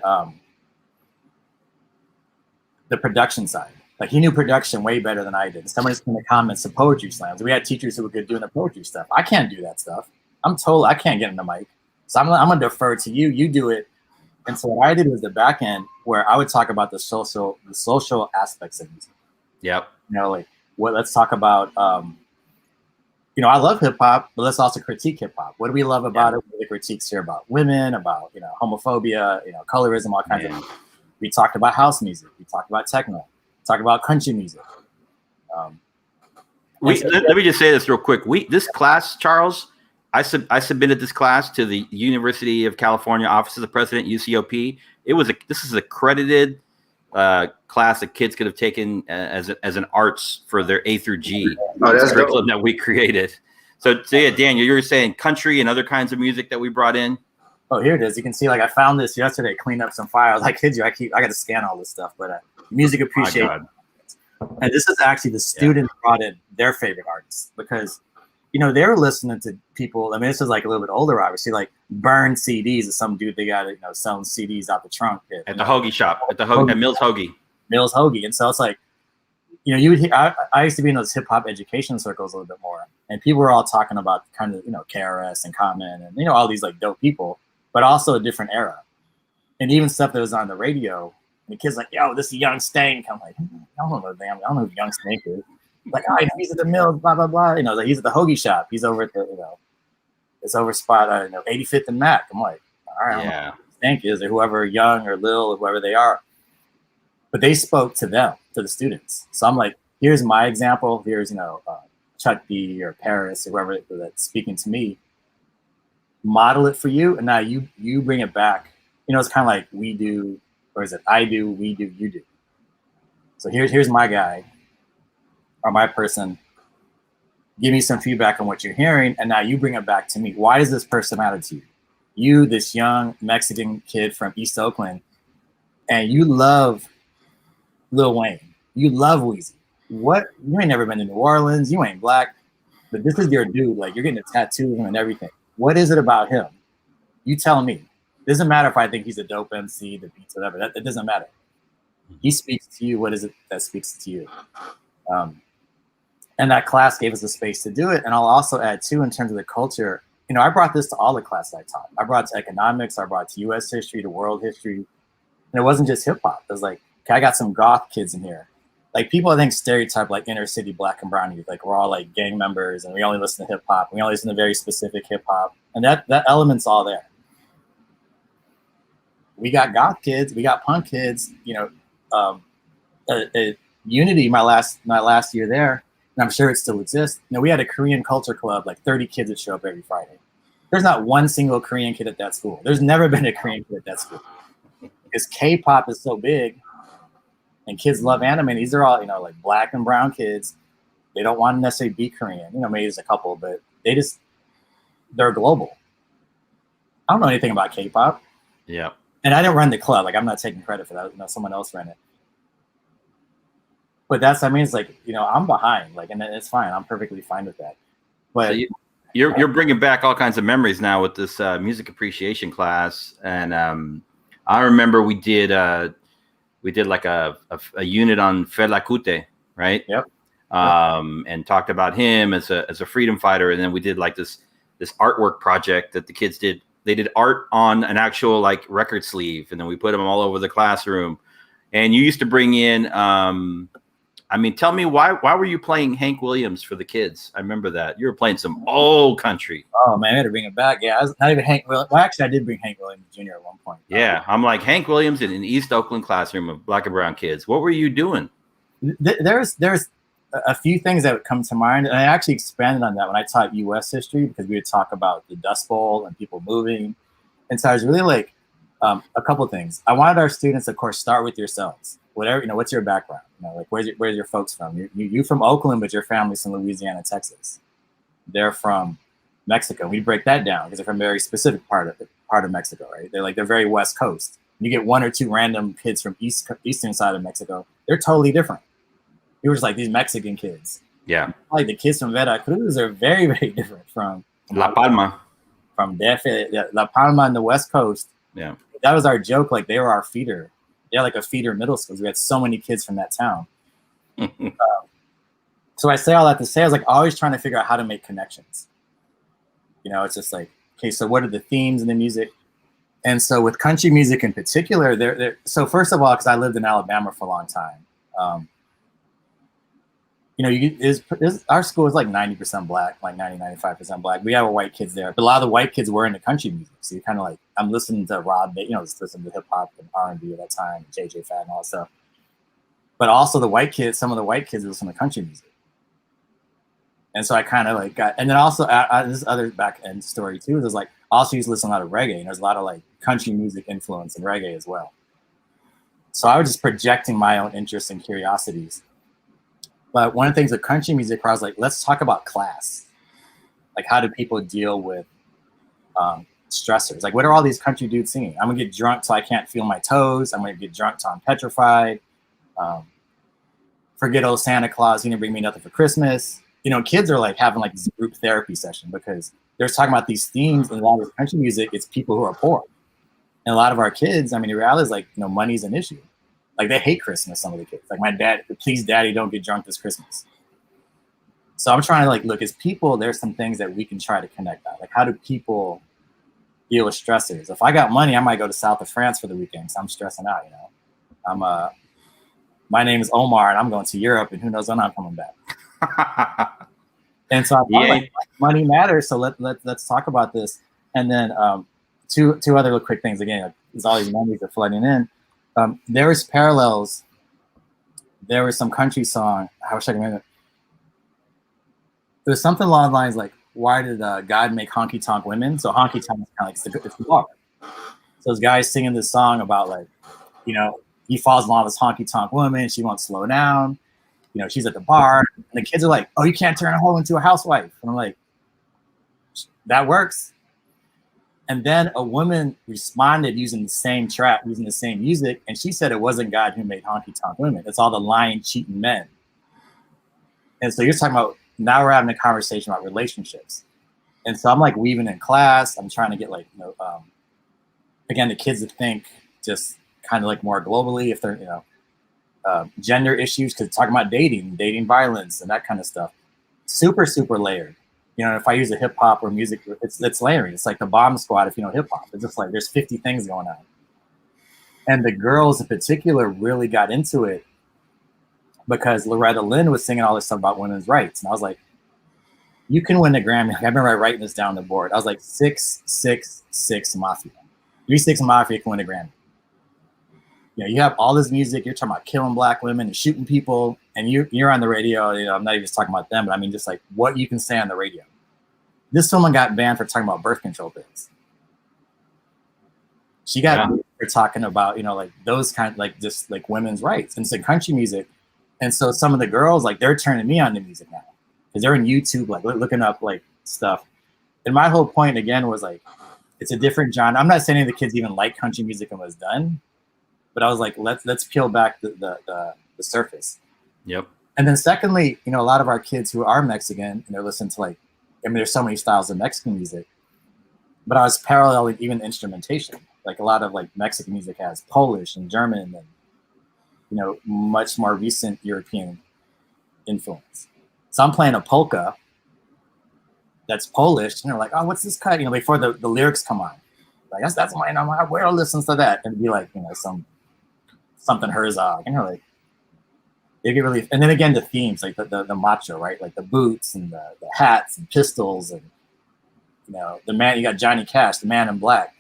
the production side. Like he knew production way better than I did. Somebody's in the comments of poetry slams. We had teachers who were good doing the poetry stuff. I can't do that stuff. I can't get in the mic. So I'm gonna defer to you. You do it. And so what I did was the back end where I would talk about the social aspects of music. Yep. Let's talk about I love hip hop, but let's also critique hip hop. What do we love about it? What are the critiques here about women, about homophobia, colorism, all kinds of things. We talked about house music. We talked about techno. We talked about country music. Let me just say this real quick. This class, Charles, I submitted this class to the University of California Office of the President, UCOP. This is accredited class that kids could have taken as an arts for their A through G curriculum that we created. So yeah, Daniel, you were saying country and other kinds of music that we brought in. Oh, here it is. You can see, like, I found this yesterday, cleaned up some files. I kid you, I got to scan all this stuff, but music appreciation. And this is actually the students brought in their favorite artists because, they were listening to people. I mean, this is like a little bit older, obviously, like Burn CDs of some dude they got, selling CDs out the trunk. At the hoagie shop, at Mills Hoagie. Mills Hoagie. And so it's like, you would hear, I used to be in those hip hop education circles a little bit more. And people were all talking about kind of, KRS and Common and, all these like dope people, but also a different era. And even stuff that was on the radio. And the kid's like, yo, this is Young Stank. I'm like, I don't know who Young Stank is. Like, oh, he's at the Mills, blah, blah, blah. Like he's at the hoagie shop. He's over at the, it's over spot, 85th and Mac. I'm like, all right, I don't know who Stank is or whoever, Young or Lil or whoever they are. But they spoke to them, to the students. So I'm like, here's my example. Here's, Chuck D or Paris or whoever that's speaking to me. Model it for you. And now you bring it back. It's kind of like we do, or is it I do, we do, you do. So here's my guy or my person. Give me some feedback on what you're hearing. And now you bring it back to me. Why does this person matter to you? You, this young Mexican kid from East Oakland, and you love Lil Wayne. You love Weezy. What? You ain't never been to New Orleans. You ain't black. But this is your dude. Like, you're getting a tattoo of him and everything. What is it about him? You tell me. It doesn't matter if I think he's a dope MC, the beats, whatever. That doesn't matter. He speaks to you. What is it that speaks to you? And that class gave us the space to do it. And I'll also add, too, in terms of the culture, I brought this to all the classes I taught. I brought it to economics. I brought it to U.S. history, to world history. And it wasn't just hip hop. It was like, okay, I got some goth kids in here. Like, people, I think, stereotype like inner city black and brown youth. Like, we're all like gang members and we only listen to hip hop. We only listen to very specific hip hop. And that element's all there. We got goth kids. We got punk kids. Unity, my last year there, and I'm sure it still exists. We had a Korean culture club. Like 30 kids would show up every Friday. There's not one single Korean kid at that school. There's never been a Korean kid at that school because K-pop is so big, and kids love anime. These are all like black and brown kids. They don't want to necessarily be Korean. Maybe there's a couple, but they're global. I don't know anything about K-pop. Yeah. And I didn't run the club. Like, I'm not taking credit for that. Someone else ran it. But it's like, I'm behind. Like, and it's fine. I'm perfectly fine with that. But so you're bringing back all kinds of memories now with this music appreciation class. And I remember we did like a unit on Fela Kuti, right? Yep. And talked about him as a freedom fighter. And then we did like this artwork project that the kids did they did art on an actual like record sleeve, and then we put them all over the classroom. And you used to bring in, I mean, tell me why were you playing Hank Williams for the kids? I remember that you were playing some old country. Oh man, I had to bring it back. Yeah, I was not even Hank Williams. Well, actually, I did bring Hank Williams Jr. at one point. Yeah, I'm like Hank Williams in an East Oakland classroom of black and brown kids. What were you doing? There's a few things that would come to mind, and I actually expanded on that when I taught U.S. history, because we would talk about the Dust Bowl and people moving. And so I was really like a couple of things. I wanted our students, of course, start with yourselves. Whatever, what's your background? Like where's your folks from? You from Oakland, but your family's from Louisiana, Texas. They're from Mexico. We break that down because they're from a very specific part of Mexico, right? They're very West Coast. You get one or two random kids from eastern side of Mexico. They're totally different. It was like these Mexican kids. Yeah. Like the kids from Veracruz are very, very different from La Palma. From DF, La Palma on the West Coast. Yeah. That was our joke. Like they were our feeder. They're like a feeder middle school. We had so many kids from that town. So I say all that to say, I was like always trying to figure out how to make connections. It's just like, okay, so what are the themes in the music? And so with country music in particular, so first of all, because I lived in Alabama for a long time, our school is like 90% black, like 95% black. We have white kids there, but a lot of the white kids were into country music. So you're kind of like, I'm listening to Rob, just listening to hip hop and R&B at that time, JJ Fad and all that stuff. But also some of the white kids listen to country music. And so I kind of like got, and then also this other back end story too, is like, also used to listen to a lot of reggae, and there's a lot of like country music influence in reggae as well. So I was just projecting my own interests and curiosities. But one of the things with country music, where I was like, let's talk about class. Like, how do people deal with stressors? Like, what are all these country dudes singing? I'm gonna get drunk so I can't feel my toes. I'm gonna get drunk till I'm petrified. Forget old Santa Claus, he didn't bring me nothing for Christmas. Kids are like having like this group therapy session because they're talking about these themes, and a lot of country music, it's people who are poor. And a lot of our kids, I mean, the reality is like, money's an issue. Like they hate Christmas, some of the kids. Like my dad, please daddy, don't get drunk this Christmas. So I'm trying to like, look, as people, there's some things that we can try to connect on. Like how do people deal with stressors? If I got money, I might go to south of France for the weekend, so I'm stressing out, my name is Omar and I'm going to Europe and who knows when I'm coming back. And so I thought like money matters. So let's talk about this. And then two other little quick things. Again, there's all these memories are flooding in. There was parallels. There was some country song. I wish I could remember. It was something along the lines like, why did God make honky tonk women? So honky tonk is kind of like it's the bar. So this guy's singing this song about like, he falls in love with this honky tonk woman. She won't slow down. She's at the bar. And the kids are like, oh, you can't turn a hoe into a housewife. And I'm like, that works. And then a woman responded using the same trap, using the same music. And she said it wasn't God who made honky tonk women. It's all the lying, cheating men. And so you're talking about, now we're having a conversation about relationships. And so I'm like weaving in class. I'm trying to get like, again, the kids to think just kind of like more globally if they're, gender issues, because talking about dating violence and that kind of stuff. Super, super layered. If I use a hip hop or music, it's layering. It's like the Bomb Squad if you know hip hop. It's just like there's 50 things going on. And the girls in particular really got into it because Loretta Lynn was singing all this stuff about women's rights. And I was like, you can win the Grammy. I remember writing this down on the board. I was like 666 Mafia. 3-6 Mafia can win a Grammy. You have all this music. You're talking about killing black women and shooting people, and you're on the radio. I'm not even just talking about them, but I mean just like what you can say on the radio. This woman got banned for talking about birth control pills. She got banned for talking about like those kind of like just like women's rights, and it's in country music. And so some of the girls like they're turning me on to music now because they're in YouTube like looking up like stuff. And my whole point again was like it's a different genre. I'm not saying any of the kids even like country music and was done. But I was like, let's peel back the surface. Yep. And then secondly, a lot of our kids who are Mexican and they're listening to there's so many styles of Mexican music. But I was paralleling even the instrumentation. Like a lot of like Mexican music has Polish and German and much more recent European influence. So I'm playing a polka that's Polish, and they're like, oh, what's this cut? Before the lyrics come on. Like that's my, my world listens to that, and it'd be like, something Herzog, they get really, and then again the themes, like the macho, right? Like the boots and the hats and pistols, and the man. You got Johnny Cash, the Man in Black.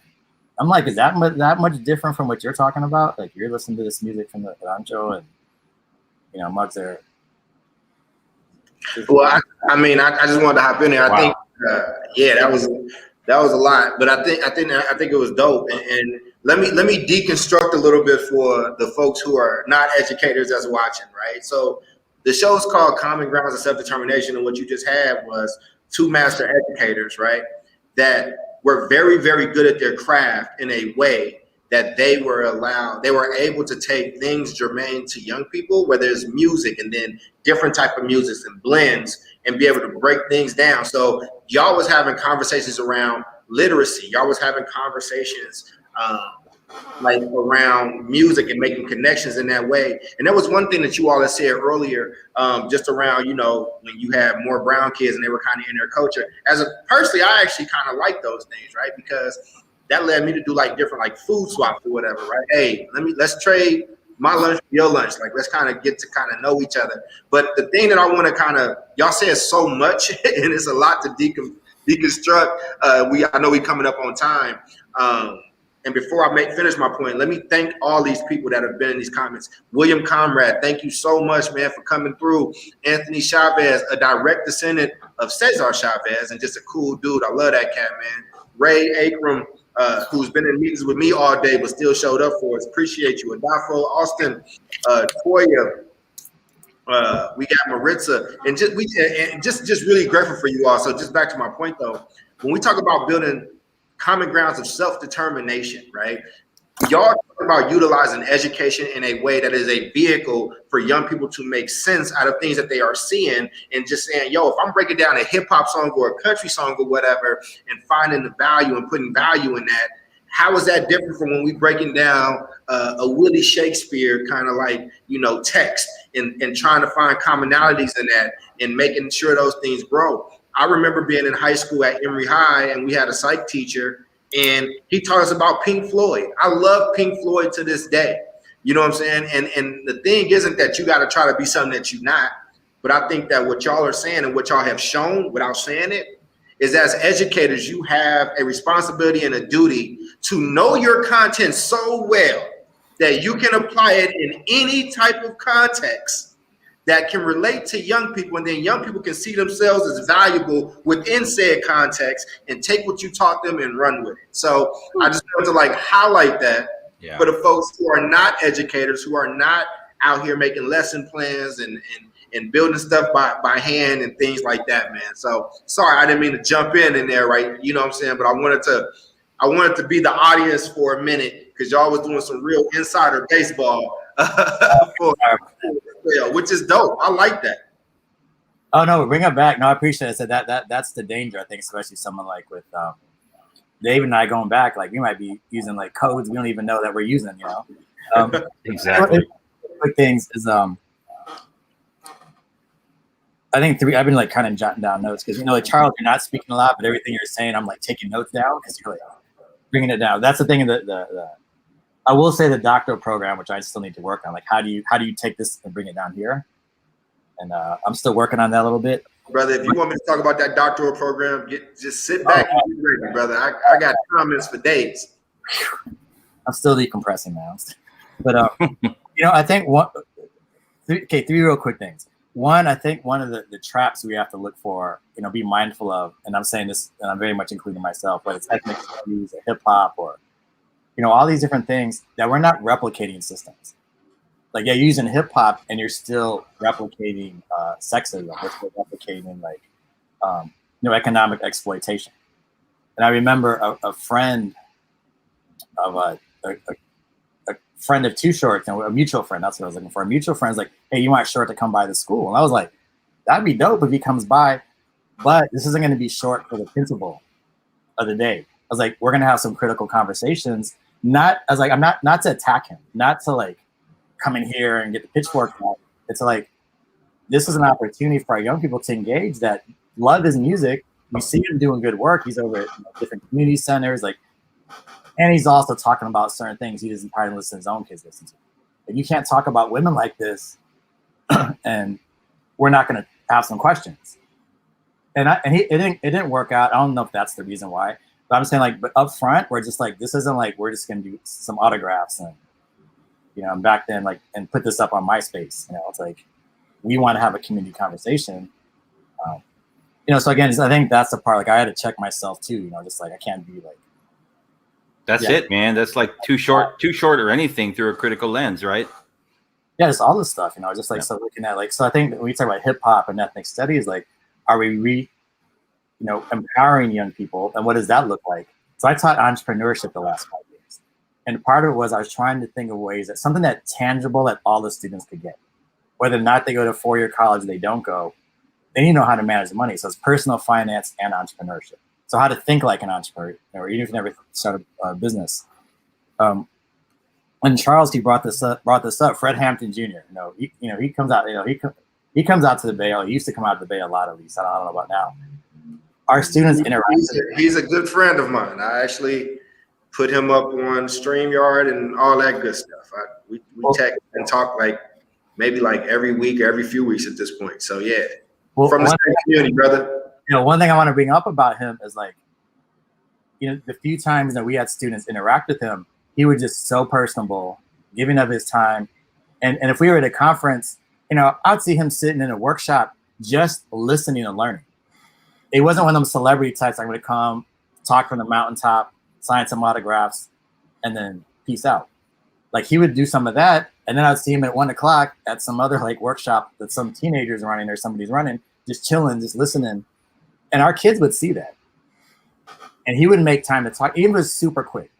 I'm like, is that much different from what you're talking about? Like you're listening to this music from the rancho, and Muggs are. Well, I just wanted to hop in there. Wow. I think, that was a lot, but I think it was dope. And let me deconstruct a little bit for the folks who are not educators that's watching, right? So the show is called Common Grounds of Self-Determination, and what you just had was two master educators, right? That were very, very good at their craft in a way that they were able to take things germane to young people, whether it's music and then different type of music and blends, and be able to break things down. So y'all was having conversations around literacy. Y'all was having conversations like around music and making connections in that way. And that was one thing that you all had said earlier, just around, when you had more brown kids and they were kind of in their culture. Personally, I actually kind of like those things, right? Because that led me to do like different like food swaps or whatever, right? Hey, let's trade my lunch for your lunch. Like, let's kind of get to kind of know each other. But the thing that I want to y'all said so much, and it's a lot to deconstruct. I know we coming up on time. And before I finish my point, let me thank all these people that have been in these comments. William Comrade, thank you so much, man, for coming through. Anthony Chavez, a direct descendant of Cesar Chavez, and just a cool dude. I love that cat, man. Ray Akram, who's been in meetings with me all day but still showed up for us. Appreciate you. Adolfo, Austin, Toya, we got Maritza, and just really grateful for you all. So just back to my point though, when we talk about building common grounds of self-determination, right? Y'all talk about utilizing education in a way that is a vehicle for young people to make sense out of things that they are seeing, and just saying, yo, if I'm breaking down a hip hop song or a country song or whatever, and finding the value and putting value in that, how is that different from when we breaking down a Willie Shakespeare kind of like, text and trying to find commonalities in that and making sure those things grow? I remember being in high school at Emory High, and we had a psych teacher, and he taught us about Pink Floyd. I love Pink Floyd to this day. You know what I'm saying? And the thing isn't that you got to try to be something that you're not, but I think that what y'all are saying and what y'all have shown without saying it is, as educators, you have a responsibility and a duty to know your content so well that you can apply it in any type of context that can relate to young people, and then young people can see themselves as valuable within said context and take what you taught them and run with it. So I just want to highlight that for the folks who are not educators, who are not out here making lesson plans and building stuff by hand and things like that, man. So sorry, I didn't mean to jump in there, right? You know what I'm saying? But I wanted to be the audience for a minute, because y'all was doing some real insider baseball which is dope. I like that. Oh no, bring it back. No, I appreciate it. So that's the danger, I think, especially someone like with Dave and I going back, like we might be using like codes we don't even know that we're using, Exactly. Quick things is I think I've been like kind of jotting down notes, because like Charles, you're not speaking a lot, but everything you're saying, I'm like taking notes down, because you're like bringing it down. That's the thing. I will say the doctoral program, which I still need to work on. Like, how do you take this and bring it down here? And I'm still working on that a little bit. Brother, if you want me to talk about that doctoral program, just sit back and be ready, brother. I got comments for days. I'm still decompressing now. But, I think three real quick things. One, I think one of the traps we have to look for, be mindful of, and I'm saying this, and I'm very much including myself, whether it's ethnic studies or hip hop or, all these different things, that we're not replicating systems. Like, you're using hip hop and you're still replicating sexism, you're still replicating economic exploitation. And I remember a friend of a friend of Too Short, a mutual friend, that's what I was looking for. A mutual friend's like, hey, you want Short to come by the school? And I was like, that'd be dope if he comes by, but this isn't going to be Short for the principal of the day. I was like, we're going to have some critical conversations. I'm not to attack him, not to like come in here and get the pitchfork out. It's like, this is an opportunity for our young people to engage, that love his music. We see him doing good work. He's over at different community centers. Like, And he's also talking about certain things he doesn't probably listen to his own kids listen to. But you can't talk about women like this, and we're not going to have some questions. And it didn't work out. I don't know if that's the reason why. But I'm saying, like, but up front, we're just like, this isn't like we're just going to do some autographs and, you know, back then, like, and put this up on MySpace. You know, it's like we want to have a community conversation. You know, so again, I think that's the part. Like, I had to check myself too. You know, just like I can't be like. That's it, man. That's like too short or anything through a critical lens, right? Yeah, just all this stuff, you know, just like, so looking at like, so I think when we talk about hip hop and ethnic studies, like, are we empowering young people, and what does that look like? So I taught entrepreneurship the last 5 years, and part of it was I was trying to think of ways that something that tangible that all the students could get, whether or not they go to 4-year college, they don't go, they need to know how to manage money. So it's personal finance and entrepreneurship. So how to think like an entrepreneur, or even if you never start a business. When Charles he brought this up, Fred Hampton Jr. He comes out. He comes out to the Bay. He used to come out to the Bay a lot, at least. I don't know about now. Our students interact. He's a good friend of mine. I actually put him up on StreamYard and all that good stuff. We text and talk like maybe like every week or every few weeks at this point. So yeah, from the same community, brother. You know, one thing I want to bring up about him is, like, you know, the few times that we had students interact with him, he was just so personable, giving of his time. And if we were at a conference, you know, I'd see him sitting in a workshop just listening and learning. It wasn't one of them celebrity types. I'm going to come, talk from the mountaintop, sign some autographs, and then peace out. Like, he would do some of that, and then I'd see him at 1 o'clock at some other like workshop that some teenagers running or somebody's running, just chilling, just listening. And our kids would see that. And he would make time to talk. Even if it was super quick.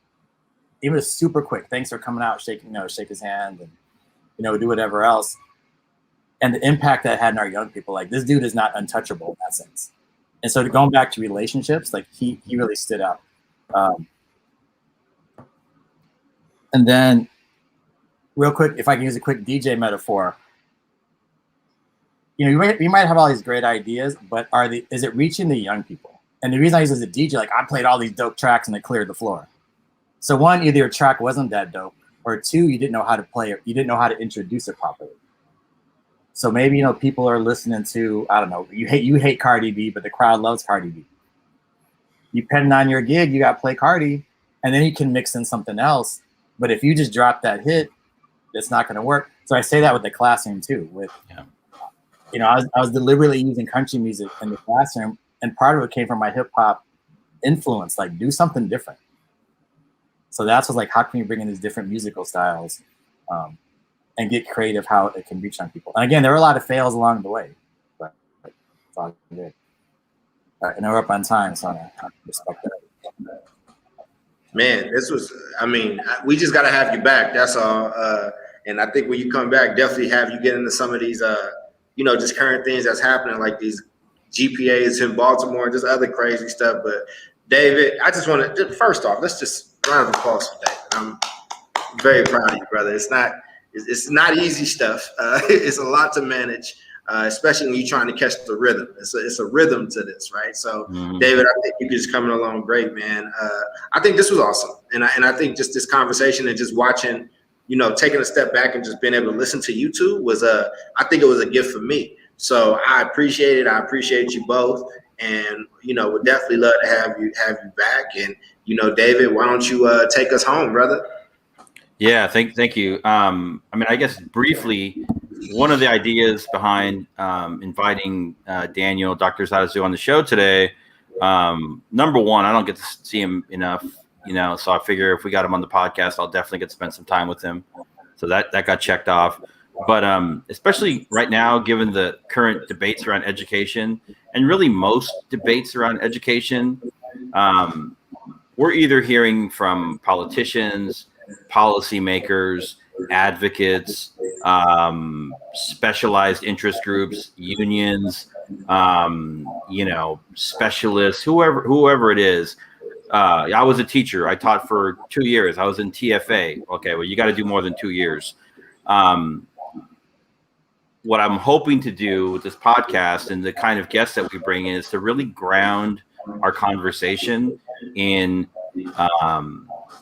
Thanks for coming out, shake his hand, and, you know, do whatever else. And the impact that had on our young people, like, this dude is not untouchable in that sense. And so going back to relationships, like, he really stood out. And then real quick, if I can use a quick DJ metaphor, you know, you might have all these great ideas, but is it reaching the young people? And the reason I use it as a DJ, like, I played all these dope tracks and it cleared the floor. So one, either your track wasn't that dope, or two, you didn't know how to play it. You didn't know how to introduce it properly. So maybe, you know, people are listening to, I don't know, you hate Cardi B, but the crowd loves Cardi B. Depending on your gig, you got to play Cardi, and then you can mix in something else. But if you just drop that hit, it's not going to work. So I say that with the classroom too. You know, I was deliberately using country music in the classroom, and part of it came from my hip hop influence. Like, do something different. So that's like, how can you bring in these different musical styles, and get creative how it can reach on people? And again, there were a lot of fails along the way, but it's all good. All right, and we're up on time, so I respect that. Man, we just got to have you back. That's all. And I think when you come back, definitely have you get into some of these, you know, just current things that's happening, like these GPAs in Baltimore and just other crazy stuff. But David, I just want to, first off, let's just round of applause for David. I'm very proud of you, brother. It's not easy stuff. It's a lot to manage, especially when you're trying to catch the rhythm. It's a rhythm to this, right? So, David, I think you're just coming along great, man. I think this was awesome, and I think just this conversation and just watching, you know, taking a step back and just being able to listen to you two was I think it was a gift for me. So I appreciate it. I appreciate you both, and, you know, would definitely love to have you back. And, you know, David, why don't you take us home, brother? Yeah, thank you. I mean, I guess briefly, one of the ideas behind inviting Daniel, Dr. Zarazua, on the show today, number one, I don't get to see him enough, you know, so I figure if we got him on the podcast, I'll definitely get to spend some time with him. So that got checked off. But especially right now, given the current debates around education, and really most debates around education, we're either hearing from politicians, policymakers, advocates, specialized interest groups, unions, you know, specialists, whoever it is. I was a teacher. I taught for 2 years. I was in TFA. Okay, well, you got to do more than 2 years. What I'm hoping to do with this podcast and the kind of guests that we bring in is to really ground our conversation in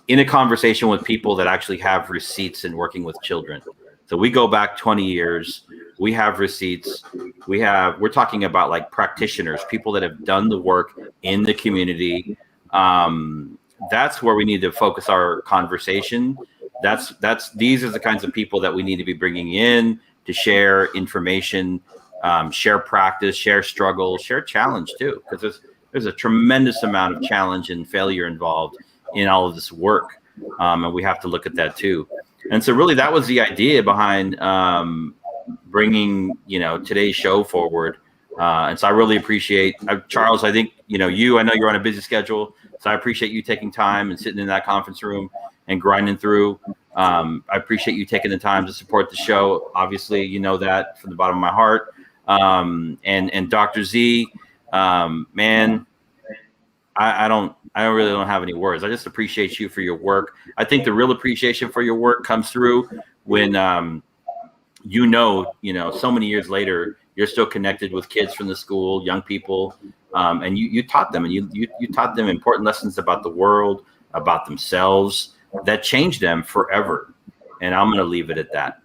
in a conversation with people that actually have receipts in working with children. So we go back 20 years. We have receipts. We're talking about like practitioners, people that have done the work in the community. That's where we need to focus our conversation. These are the kinds of people that we need to be bringing in to share information, share practice, share struggle, share challenge too, because there's a tremendous amount of challenge and failure involved in all of this work, and we have to look at that too. And so, really, that was the idea behind bringing today's show forward. And so, I really appreciate Charles. I think I know you're on a busy schedule, so I appreciate you taking time and sitting in that conference room and grinding through. I appreciate you taking the time to support the show. Obviously, you know that from the bottom of my heart. And Dr. Z, man, I really don't have any words. I just appreciate you for your work. I think the real appreciation for your work comes through when, so many years later, you're still connected with kids from the school, young people, and you taught them, and you taught them important lessons about the world, about themselves that changed them forever. And I'm going to leave it at that.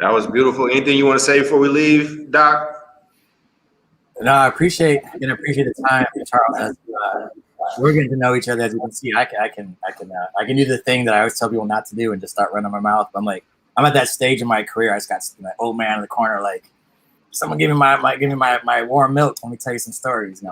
That was beautiful. Anything you want to say before we leave, Doc? No, I appreciate the time, Charles. As we're getting to know each other, as you can see, I can do the thing that I always tell people not to do and just start running my mouth. I'm at that stage in my career. I just got my old man in the corner, like, someone give me my warm milk. Let me tell you some stories.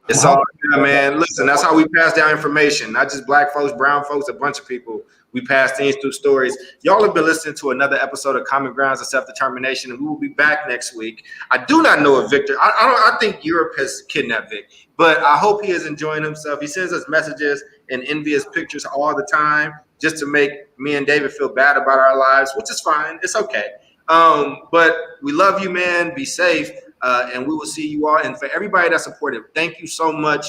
It's all good, man. Listen, that's how we pass down information. Not just black folks, brown folks, a bunch of people. We pass things through stories. Y'all have been listening to another episode of Common Grounds of Self-Determination, and we will be back next week. I do not know if Victor, I think Europe has kidnapped Vic, but I hope he is enjoying himself. He sends us messages and envious pictures all the time just to make me and David feel bad about our lives, which is fine. It's okay. But we love you, man. Be safe. And we will see you all. And for everybody that's supportive, thank you so much.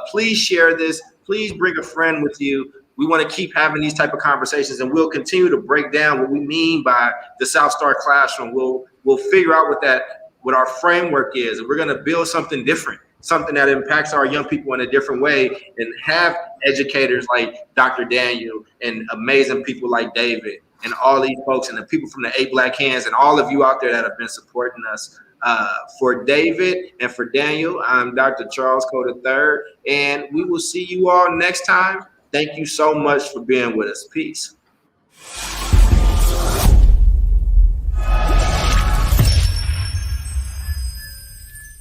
Please share this. Please bring a friend with you. We want to keep having these type of conversations, and we'll continue to break down what we mean by the South Star Classroom. We'll figure out what our framework is, and we're going to build something different, something that impacts our young people in a different way, and have educators like Dr. Daniel and amazing people like David and all these folks and the people from the 8 Black Hands and all of you out there that have been supporting us. For David and for Daniel, I'm Dr. Charles Cole III, and we will see you all next time. Thank you so much for being with us. Peace.